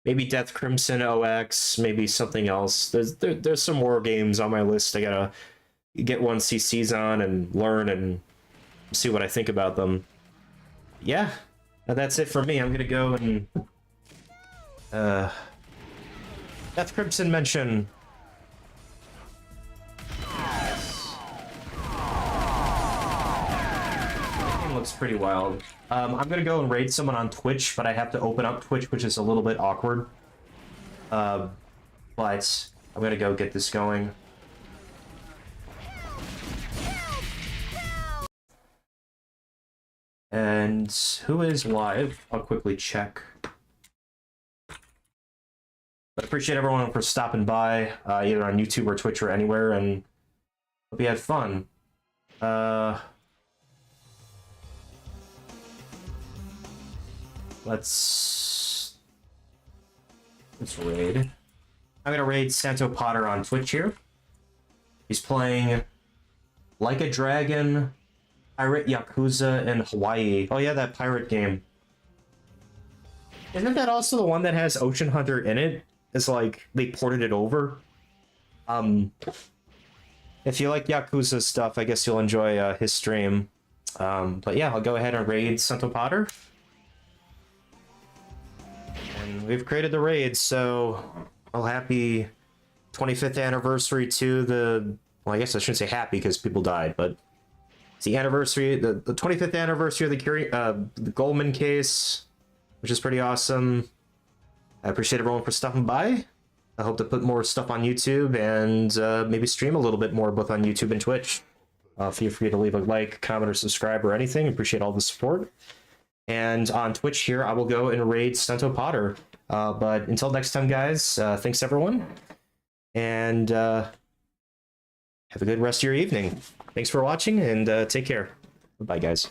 Maybe Death Crimson OX, maybe something else. There's some more games on my list I gotta get 1cc's on and learn and see what I think about them. Yeah, that's it for me. I'm gonna go and Death Crimson mention. Looks pretty wild. I'm gonna go and raid someone on Twitch, but I have to open up Twitch, which is a little bit awkward. But I'm gonna go get this going. And who is live? I'll quickly check. But appreciate everyone for stopping by, either on YouTube or Twitch or anywhere, and hope you had fun. Let's raid. I'm gonna raid Santo Potter on Twitch here. He's playing Like a Dragon, Pirate Yakuza in Hawaii. Oh yeah, that pirate game. Isn't that also the one that has Ocean Hunter in it? It's like they ported it over. If you like Yakuza stuff, I guess you'll enjoy his stream. But yeah, I'll go ahead and raid Santo Potter. And we've created the raid, so I'll 25th anniversary to the, well, I guess I shouldn't say happy because people died, but it's the anniversary, the 25th anniversary of the Goldman case, which is pretty awesome. I appreciate everyone for stopping by. I hope to put more stuff on YouTube and maybe stream a little bit more both on YouTube and Twitch. Feel free to leave a like, comment, or subscribe or anything. Appreciate all the support. And on Twitch here, I will go and raid Stunto Potter. But until next time, guys, thanks everyone. And have a good rest of your evening. Thanks for watching and take care. Bye, guys.